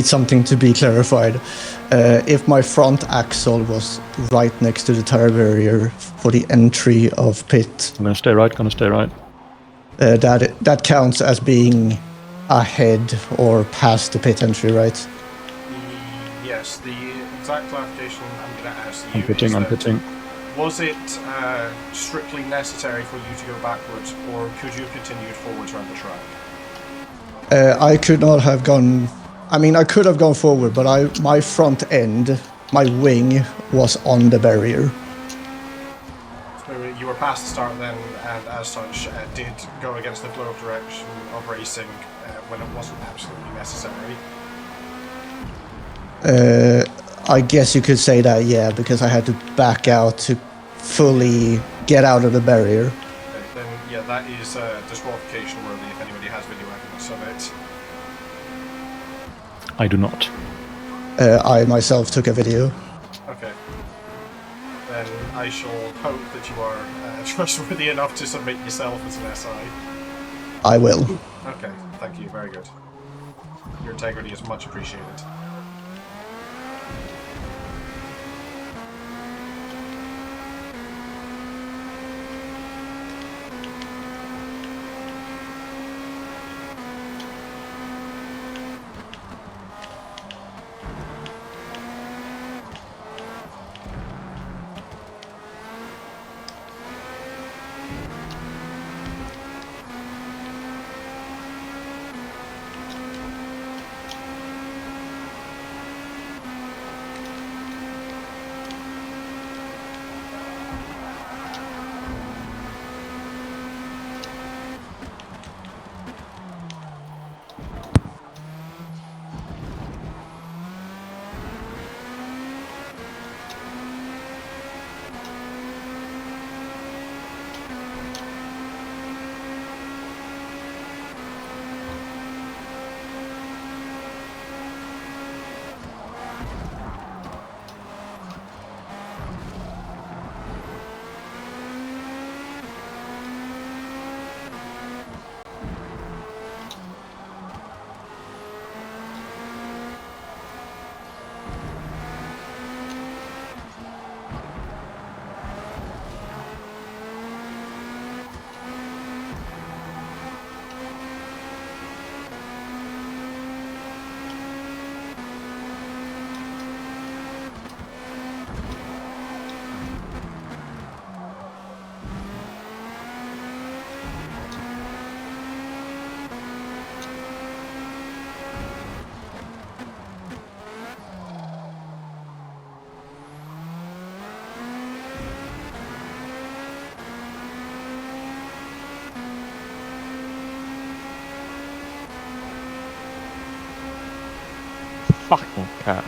something to be clarified. If my front axle was right next to the tire barrier for the entry of pit, I'm gonna stay right, that counts as being ahead or past the pit entry, right? Yes, the exact clarification I'm going to ask you I'm pitting, is I'm that pitting. was it strictly necessary for you to go backwards, or could you have continued forwards around the track? I could not have gone. I mean, I could have gone forward, but my front end, my wing, was on the barrier. So you were past the start then, and as such, did go against the flow of direction of racing when it wasn't absolutely necessary. I guess you could say that, yeah, because I had to back out to fully get out of the barrier. Okay, then, yeah, that is disqualification worthy if anybody has video evidence of it. I do not. I myself took a video. Okay. Then I shall hope that you are trustworthy enough to submit yourself as an SI. I will. Okay, thank you, very good. Your integrity is much appreciated. fucking cat.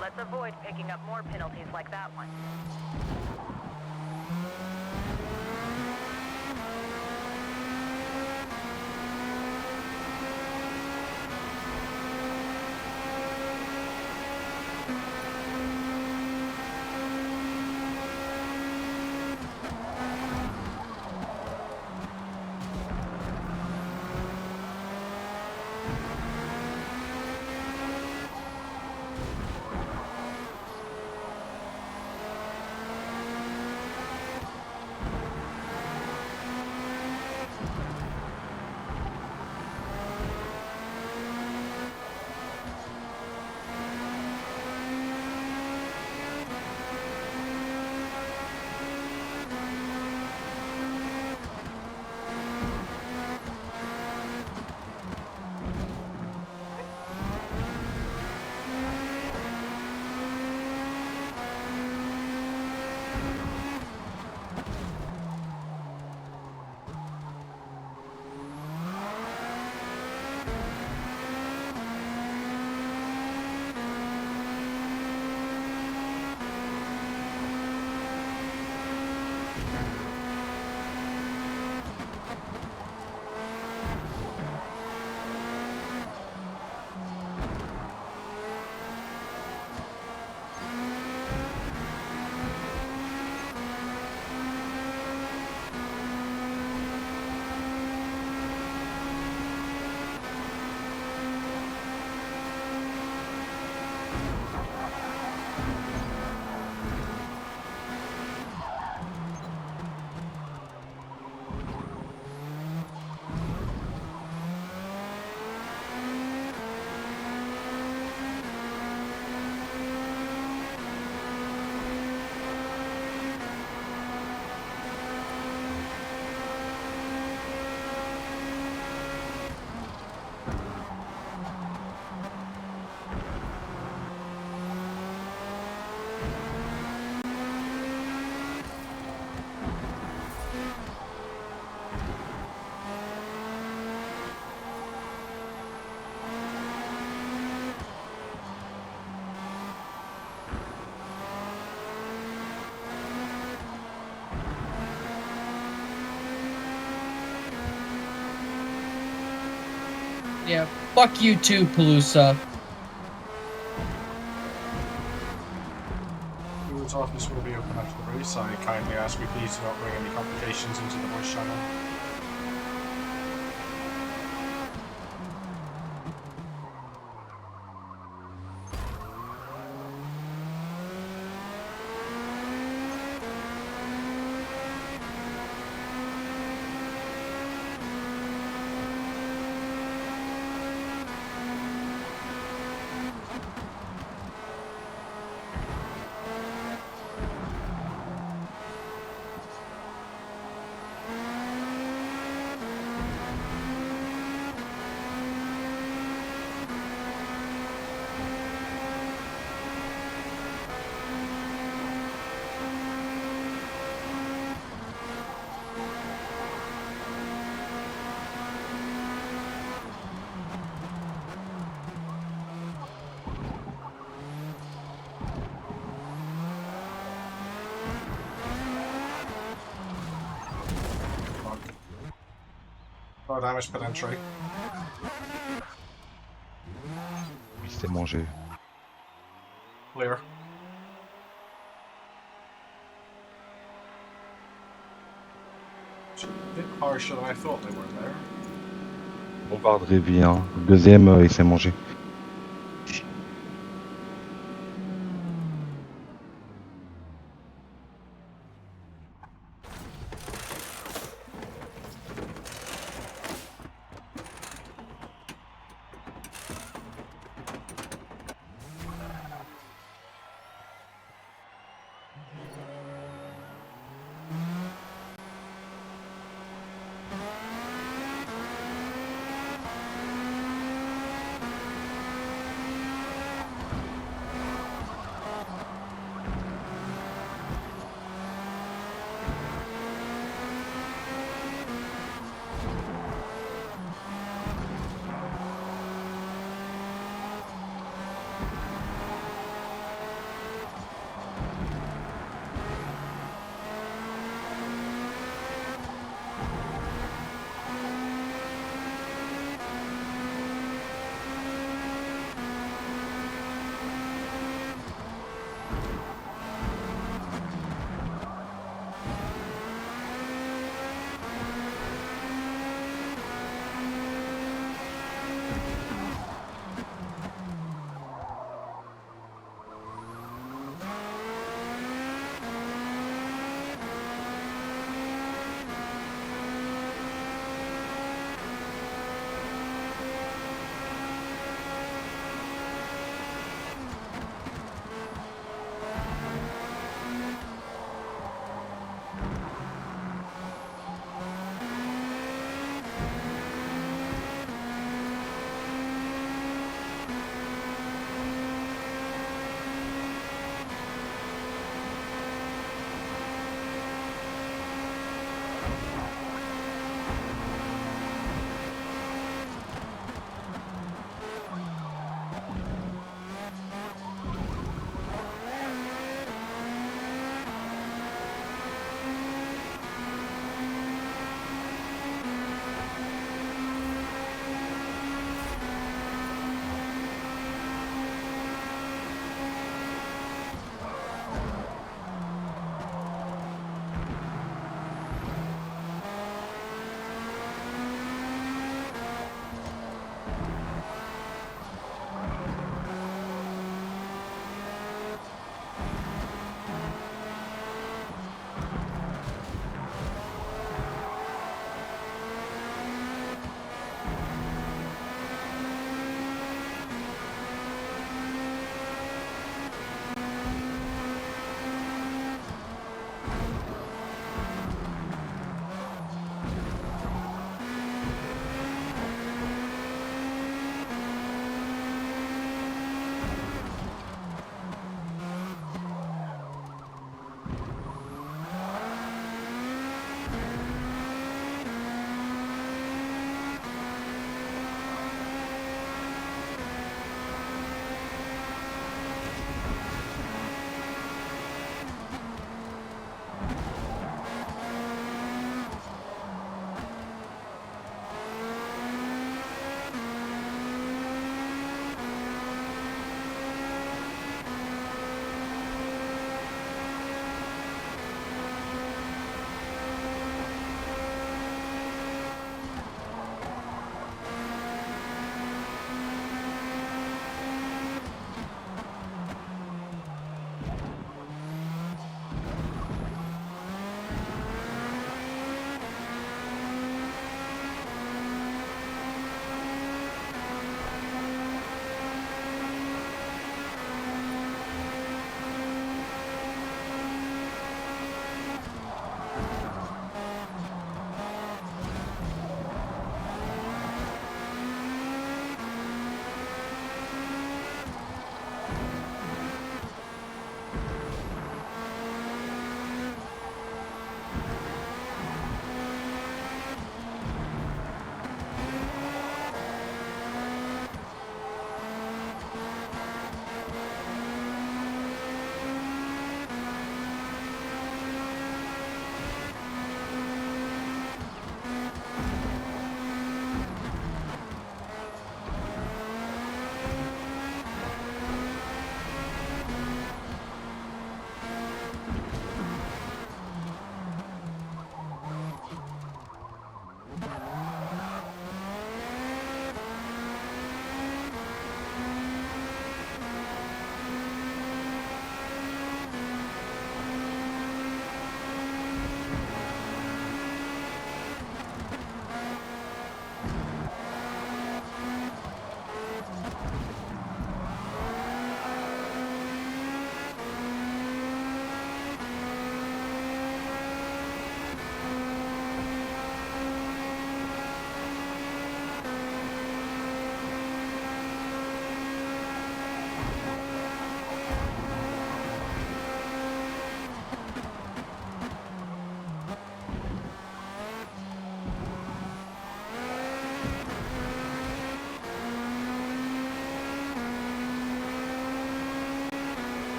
Let's avoid picking up more penalties like that one. Yeah, fuck you too, Paloosa. Communications office will be open after the race. I kindly ask you please do not bring any complications into the voice channel. No damage per entry. Oui, c'est mangé. Clear. It's a bit harsher than I thought they were there. Bombarderie vie, hein. Le deuxième, il s'est mangé.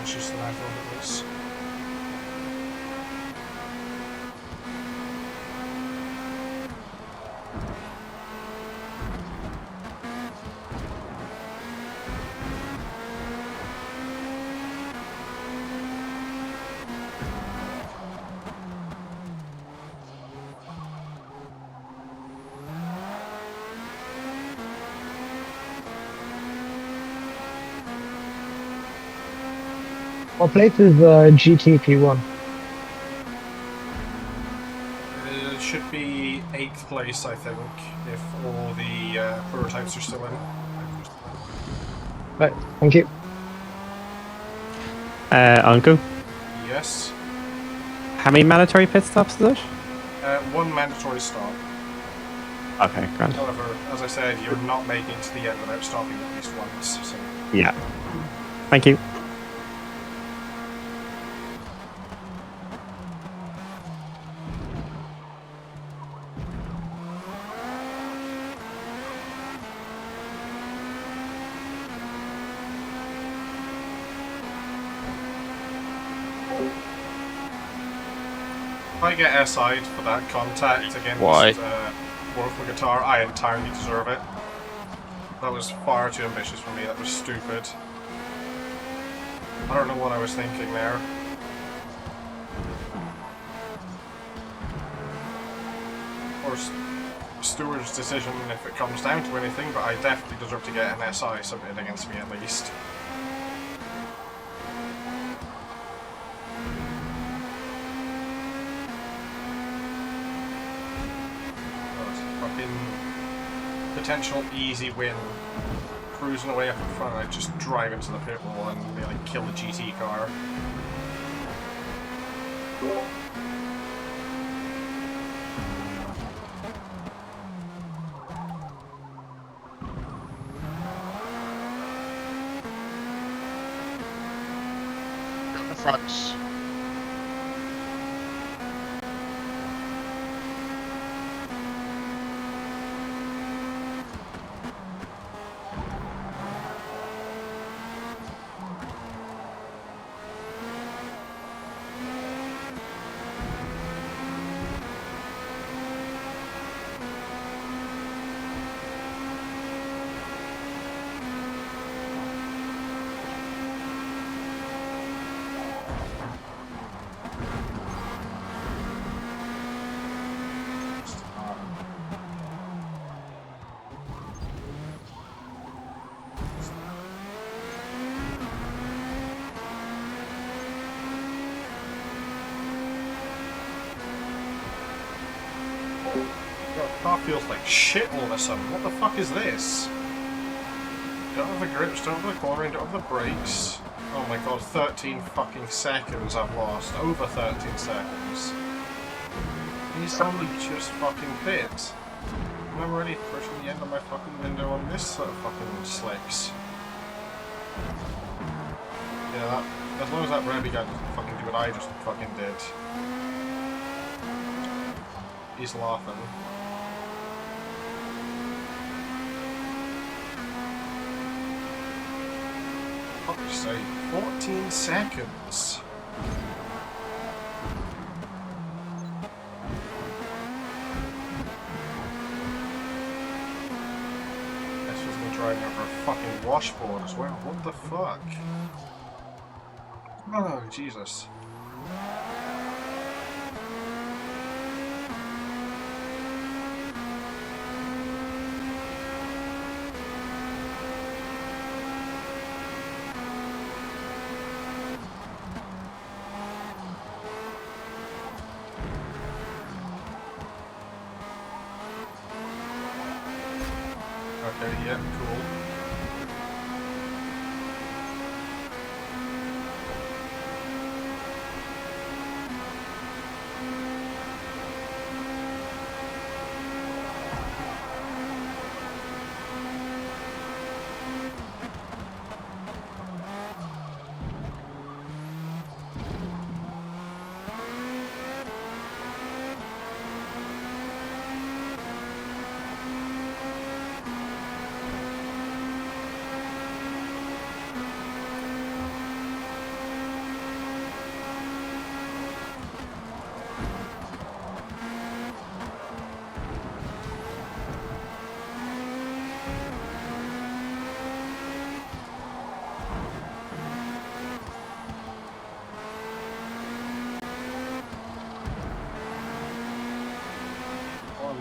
inches than I thought it was. What plate is GTP1? It should be 8th place, I think, if all the prototypes are still in. Right, thank you. Uncle, Yes. how many mandatory pit stops is it? 1 mandatory stop. Okay, grand. However, as I said, you're not making it to the end without stopping at least once. So. Yeah. Thank you. If I get SI'd for that contact against Warful Guitar, I entirely deserve it. That was far too ambitious for me, that was stupid. I don't know what I was thinking there. Of course, Stewart's decision if it comes down to anything, but I definitely deserve to get an SI submitted against me at least. Potential easy win. Cruising away up in front, I just drive into the pit wall and nearly kill the GT car. Got the fronts. Car feels like shit all of a sudden. What the fuck is this? Don't have the grips, don't have the cornering, don't have the brakes. Oh my god, 13 fucking seconds I've lost. Over 13 seconds. He's only just fucking bit. And I'm already pushing the end of my fucking window on this sort of fucking slicks. Yeah, that, as long as that Rebby guy doesn't fucking do what I just fucking did. He's laughing. Fuck's sake, 14 seconds. This was me driving over a fucking washboard as well. What the fuck? Oh, Jesus. Okay, yeah, cool.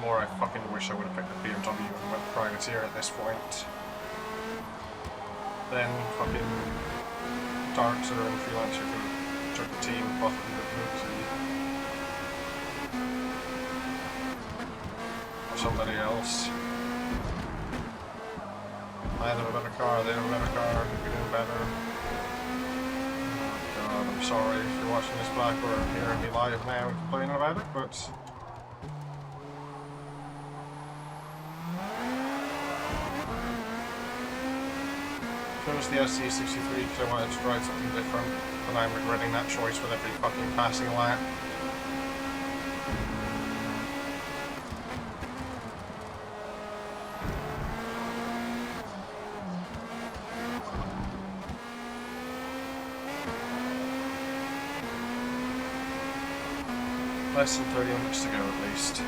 more I fucking wish I would have picked the BMW and went privateer at this point. Then fucking Darkser and Freelancer could have took the team, both of them with or somebody else. I have a better car, they have a better car, we're doing better. Oh god, I'm sorry if you're watching this back or hearing me live now and complaining about it, but chose the SC63 because I wanted to try something different, and I'm regretting that choice with every fucking passing lap. Less than 30 minutes to go at least.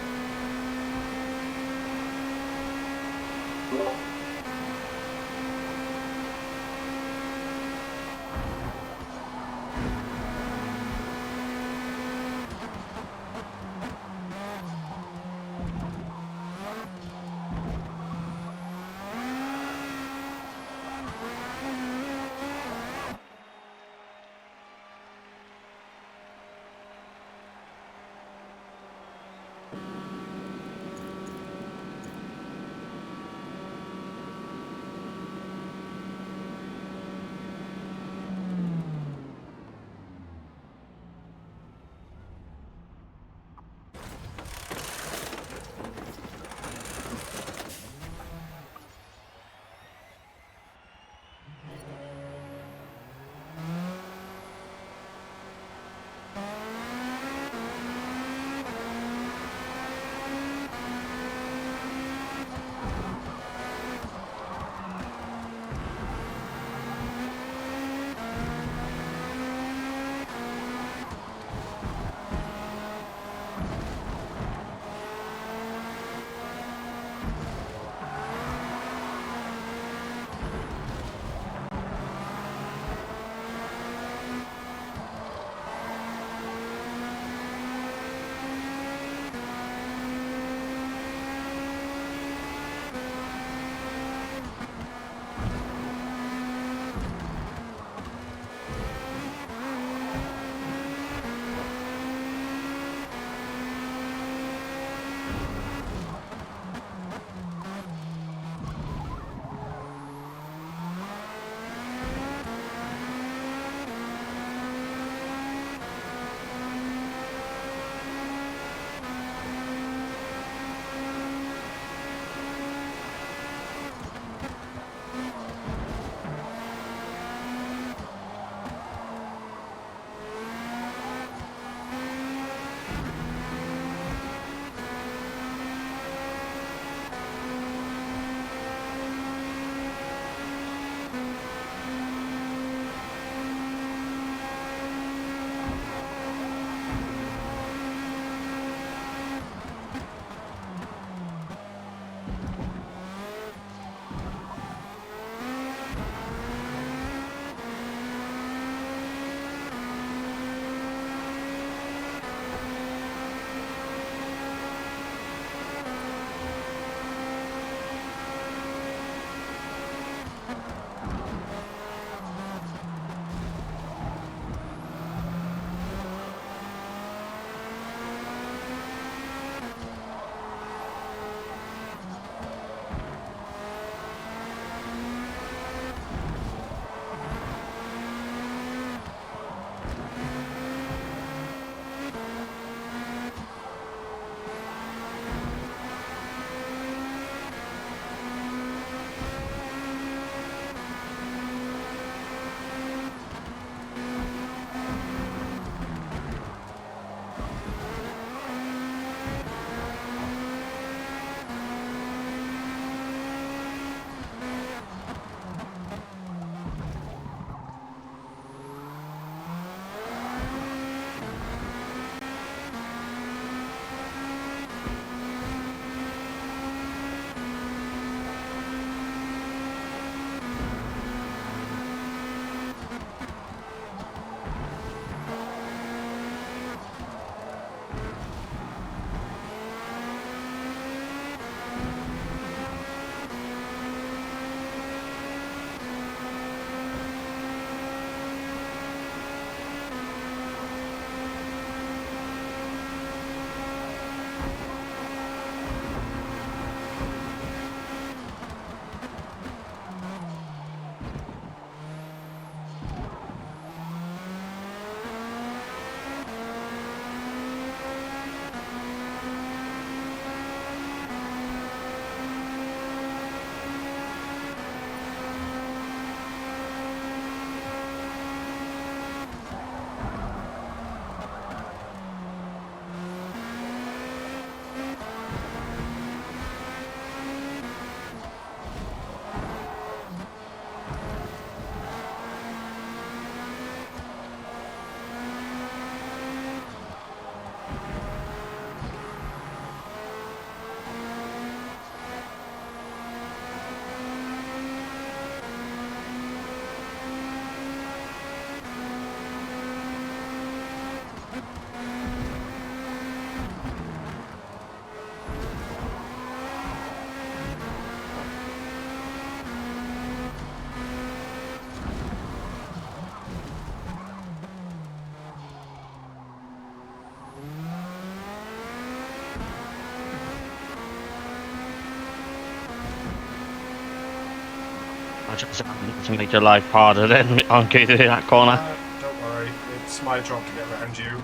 I'm just to make your life harder than on going through that corner. Don't worry, it's my job to get around you.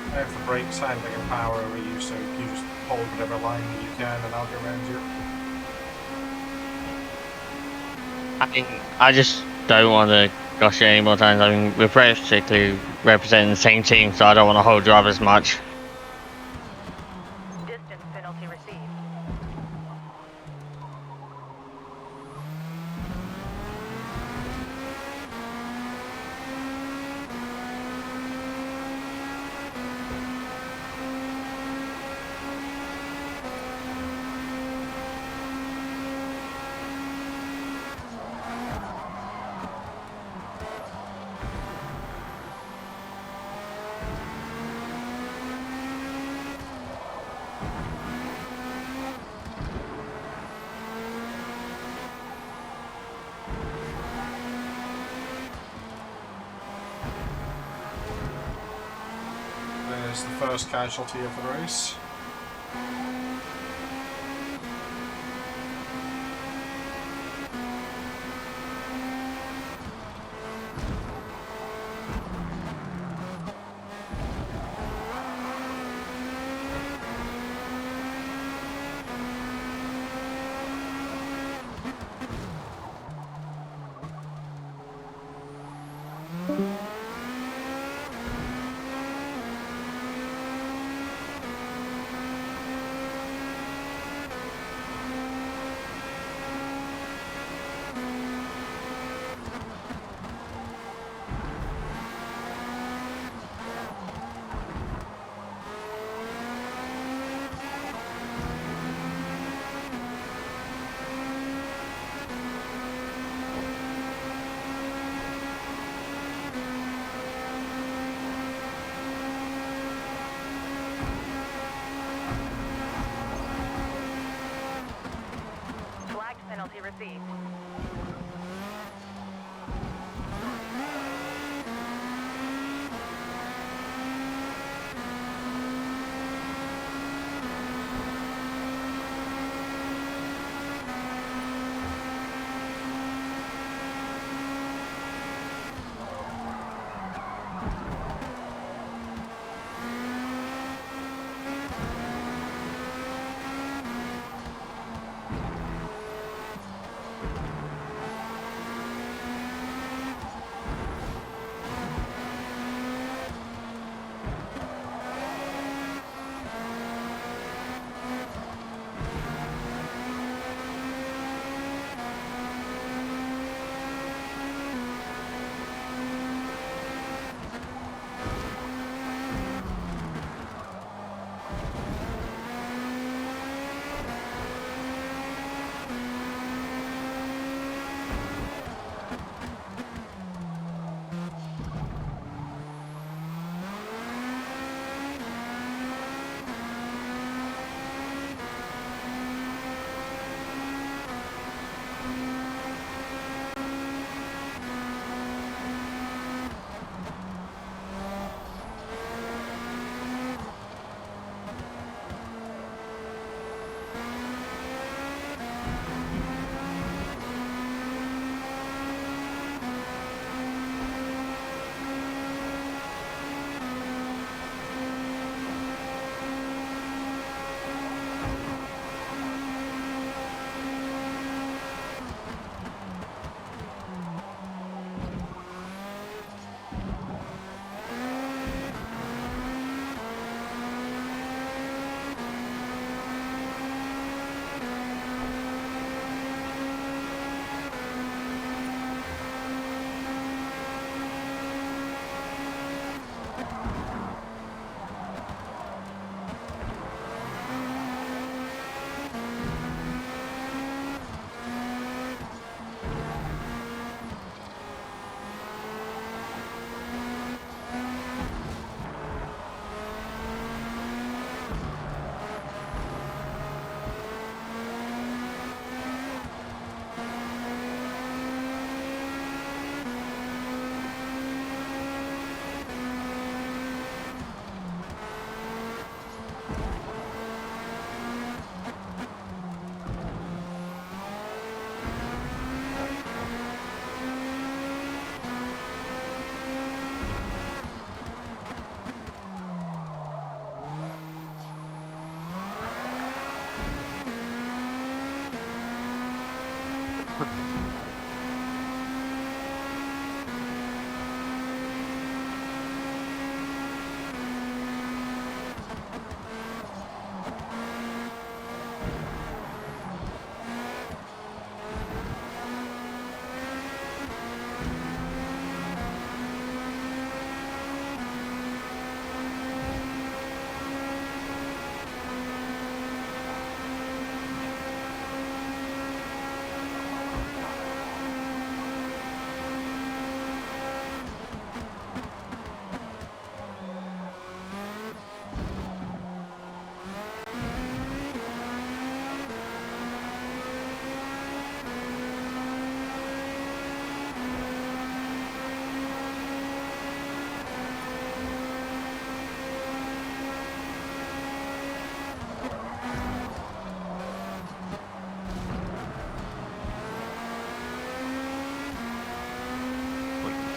I have the brakes handling and power over you, so you just hold whatever line you can and I'll get around you. I mean, I just don't want to gosh you any more times. I mean, we're basically representing the same team, so I don't want to hold you up as much. Distance penalty received. There's the first casualty of the race. Flagged penalty received.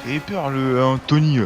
Il fait peur le Anthony.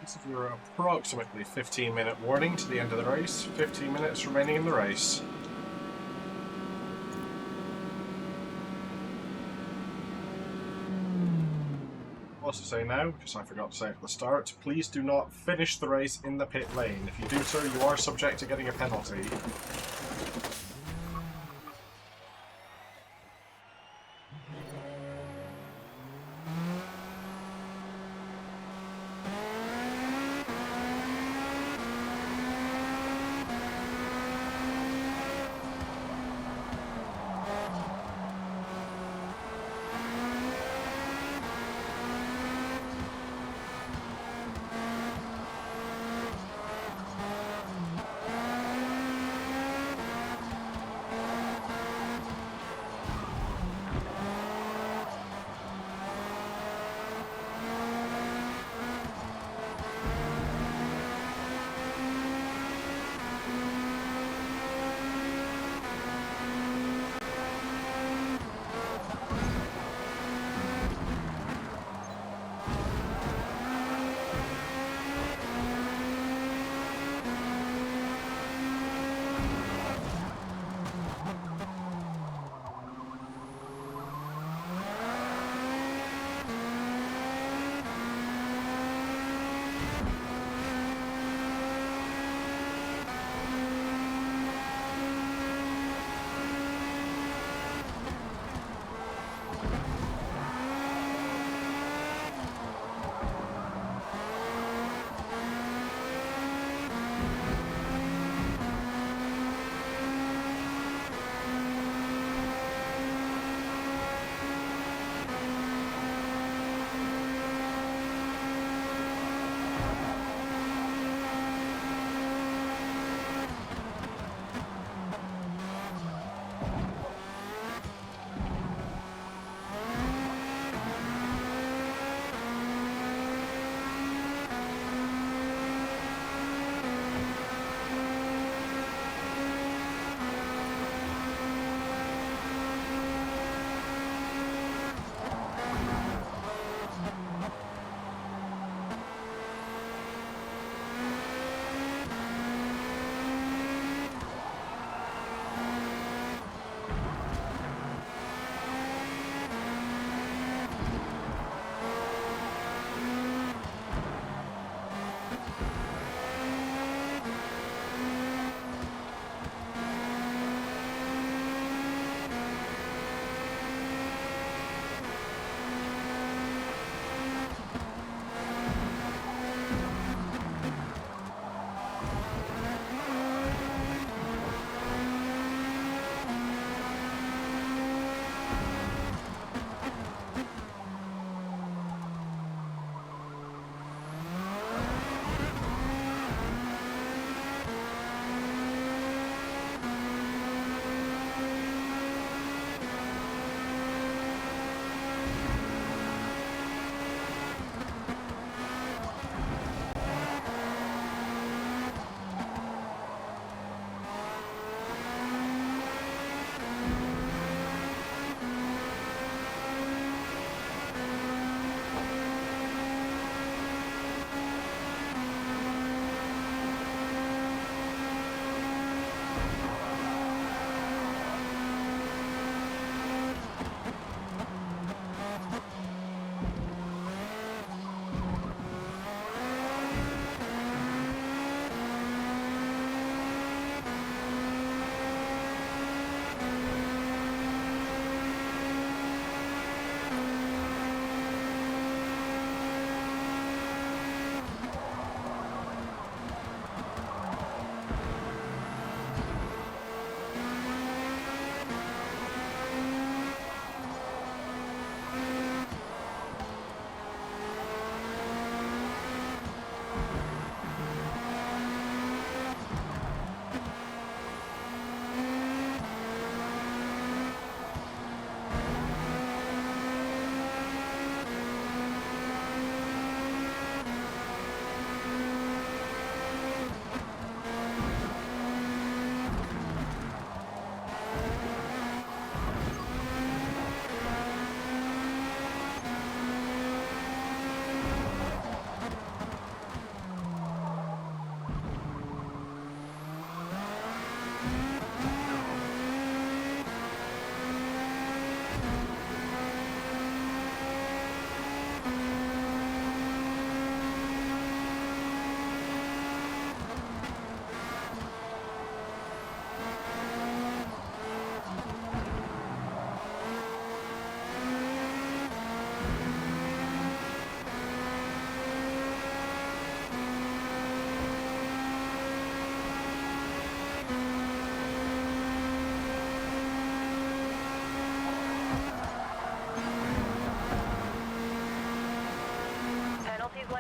This is your approximately 15-minute warning to the end of the race. 15 minutes remaining in the race. Also say now, because I forgot to say at the start, please do not finish the race in the pit lane. If you do so, you are subject to getting a penalty.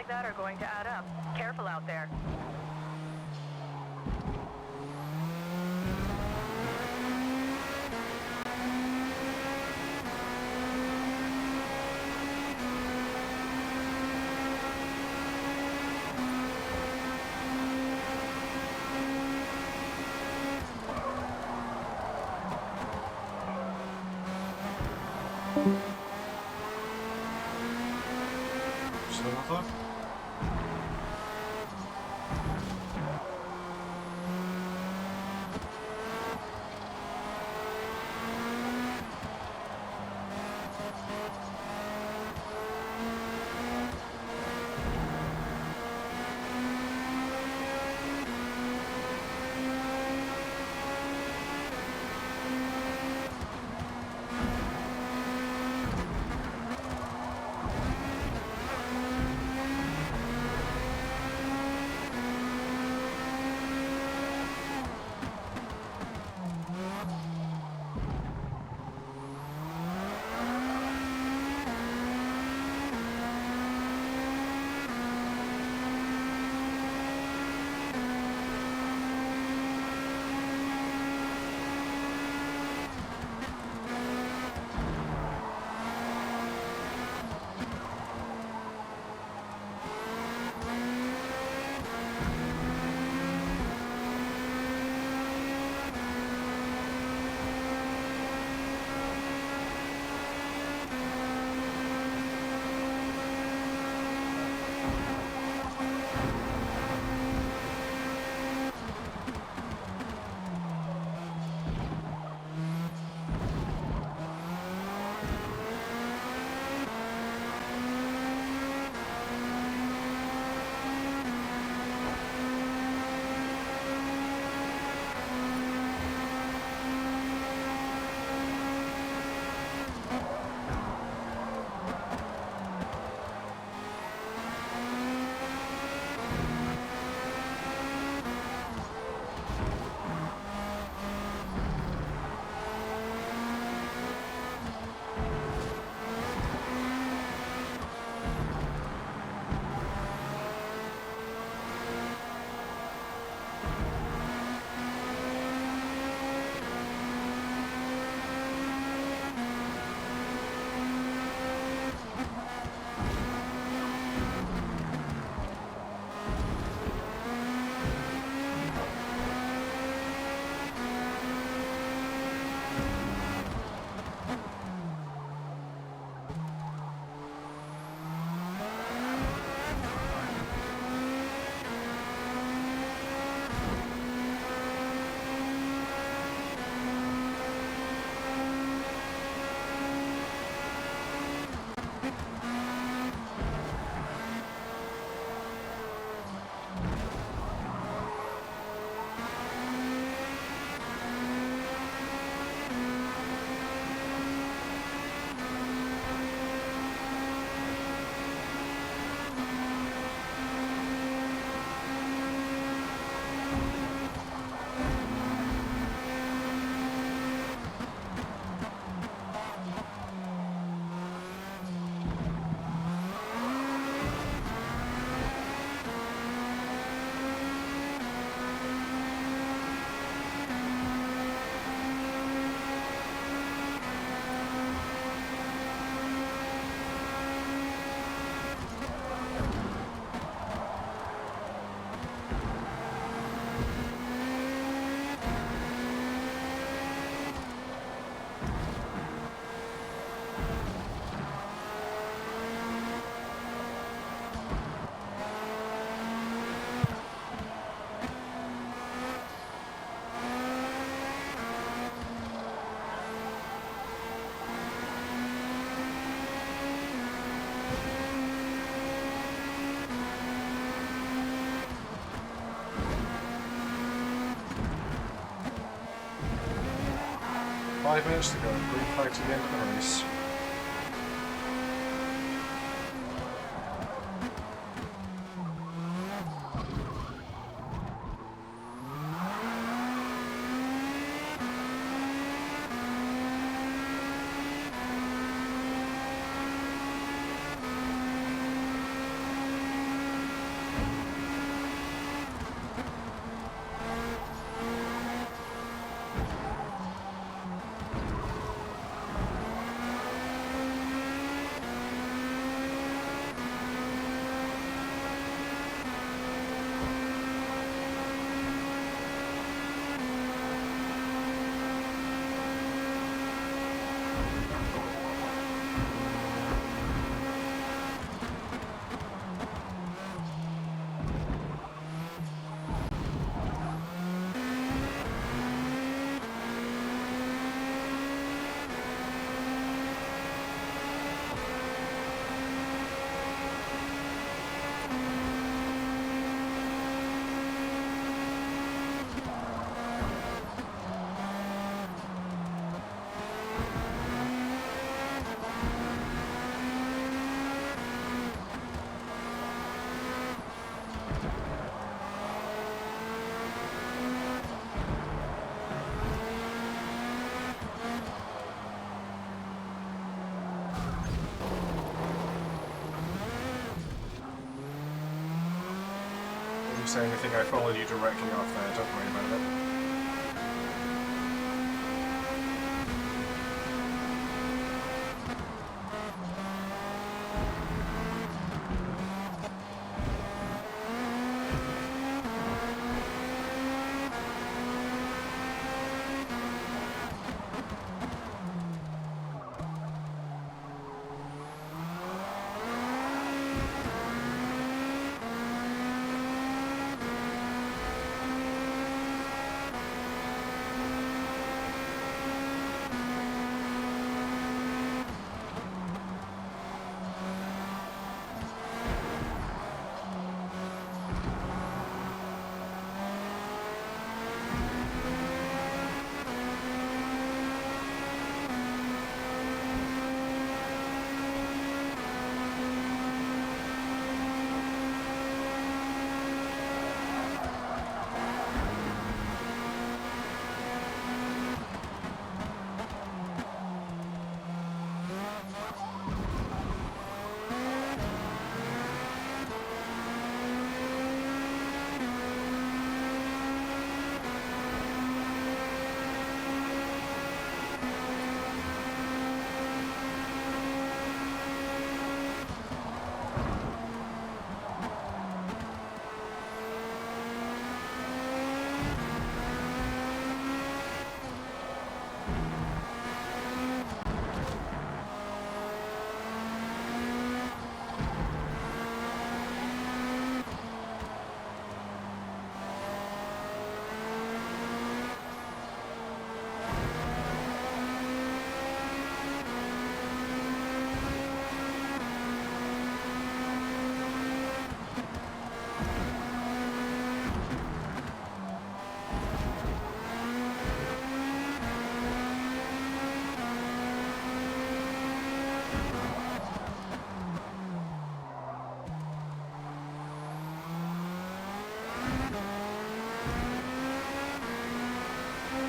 like that are going to add up. Careful out there. Five minutes to go. Green flag to the end of the race. say anything. I followed you directly off there. Don't worry about it.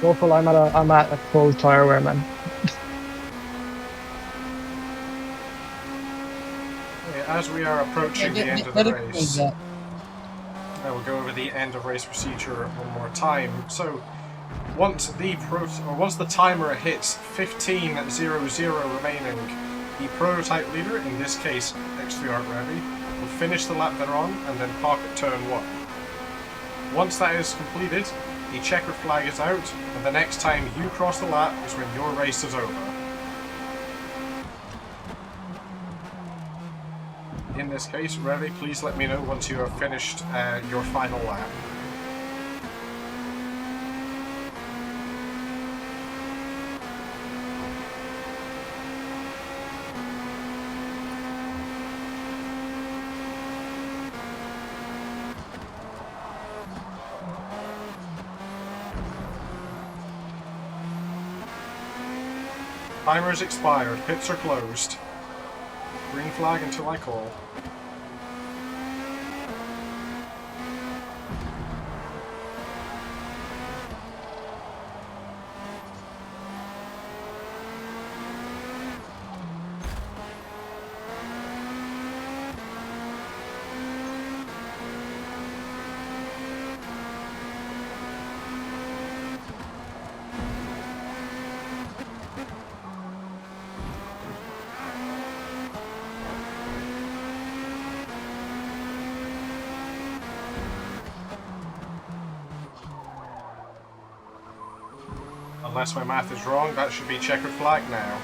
Awful, I'm at a full tire wear, man. Okay, as we are approaching the end of the race, I will go over the end of race procedure one more time. So, once the timer hits 15:00 remaining, the prototype leader, in this case X3 Art Revy, will finish the lap they're on and then park at turn 1. Once that is completed, the checkered flag is out, and the next time you cross the lap is when your race is over. In this case, Revy, please let me know once you have finished your final lap. Timer is expired. Pits are closed. Green flag until I call. Unless my math is wrong, that should be checkered flag now.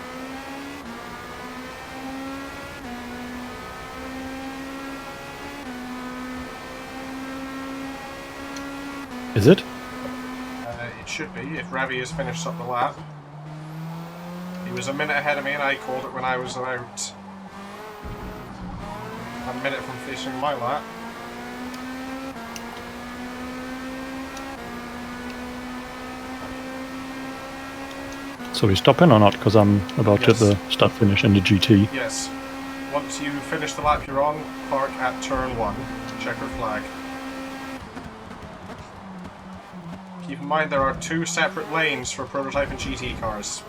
Is it? It should be, if Revy has finished up the lap. He was a minute ahead of me and I called it when I was about a minute from finishing my lap. So we stop in or not? Because I'm about to the start finish in the GT. Yes. Once you finish the lap you're on, park at turn 1. Checkered flag. Keep in mind there are 2 separate lanes for prototype and GT cars.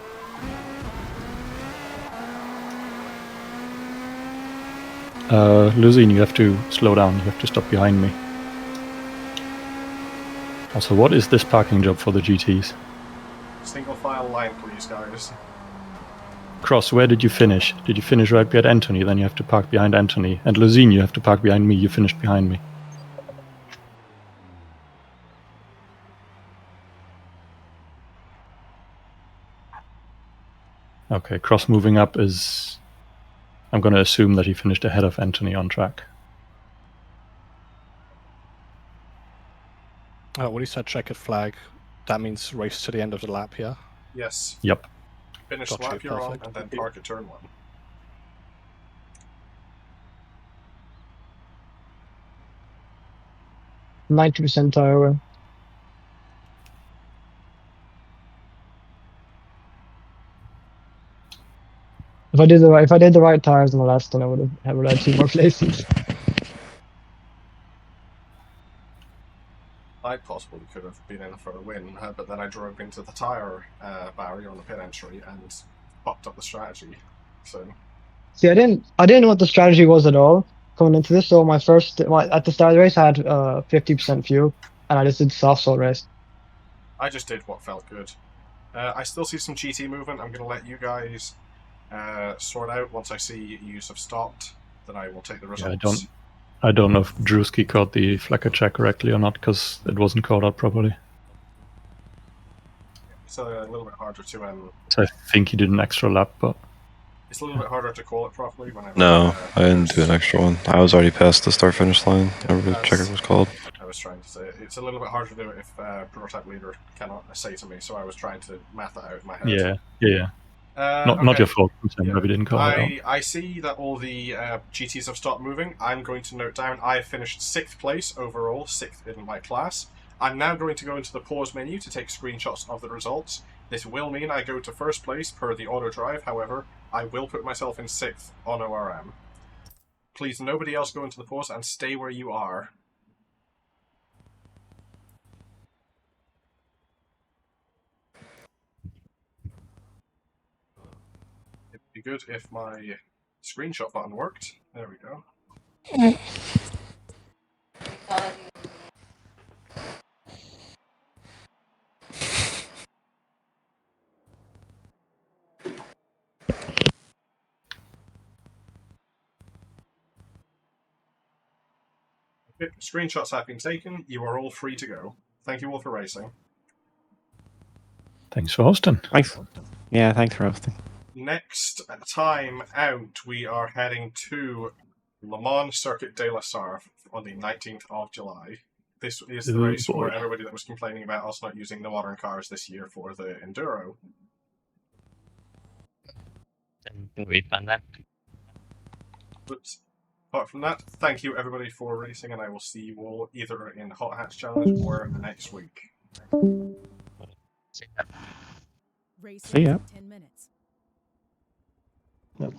Luzine, you have to slow down. You have to stop behind me. Also, what is this parking job for the GTs? Single file line, please, guys. Cross, where did you finish? Did you finish right behind Anthony? Then you have to park behind Anthony. And Lozine, you have to park behind me. You finished behind me. Okay, Cross moving up is... I'm going to assume that he finished ahead of Anthony on track. When he said checkered flag, that means race to the end of the lap, yeah? Yes. Yep. Finish Got the lap you, you're on, perfect. and then park at turn 1. %90 tire wear. If I did the right tires on the last one, I would have had 2 more places. I possibly could have been in for a win, but then I drove into the tyre barrier on the pit entry and fucked up the strategy. So See, I didn't know what the strategy was at all coming into this. So at the start of the race, I had 50% fuel, and I just did soft salt race. I just did what felt good. I still see some GT movement. I'm going to let you guys sort out. Once I see you have stopped, then I will take the results. I don't know if Drewski caught the Flecker check correctly or not, because it wasn't called out properly. It's a little bit harder to So I think he did an extra lap, but... It's a little bit harder to call it properly when No, I didn't do an extra one. I was already past the start finish line whenever the checker was called. I was trying to say it's a little bit harder to do it if prototype leader cannot say to me, so I was trying to math that out in my head. Yeah. Not your fault. Maybe didn't call it out. I see that all the GTs have stopped moving. I'm going to note down I finished 6th place overall, 6th in my class. I'm now going to go into the pause menu to take screenshots of the results. This will mean I go to 1st place per the auto drive, however, I will put myself in 6th on ORM. Please, nobody else go into the pause and stay where you are. It'd be good if my screenshot button worked. There we go. Okay, screenshots have been taken. You are all free to go. Thank you all for racing. Thanks for hosting. Thanks. Yeah, thanks for hosting. Next time out, we are heading to Le Mans Circuit de la Sarre on the 19th of July. This is the race for everybody that was complaining about us not using the modern cars this year for the Enduro. We've done that. But apart from that, thank you everybody for racing, and I will see you all either in Hot Hats Challenge or next week. See ya. 10 minutes. Yep.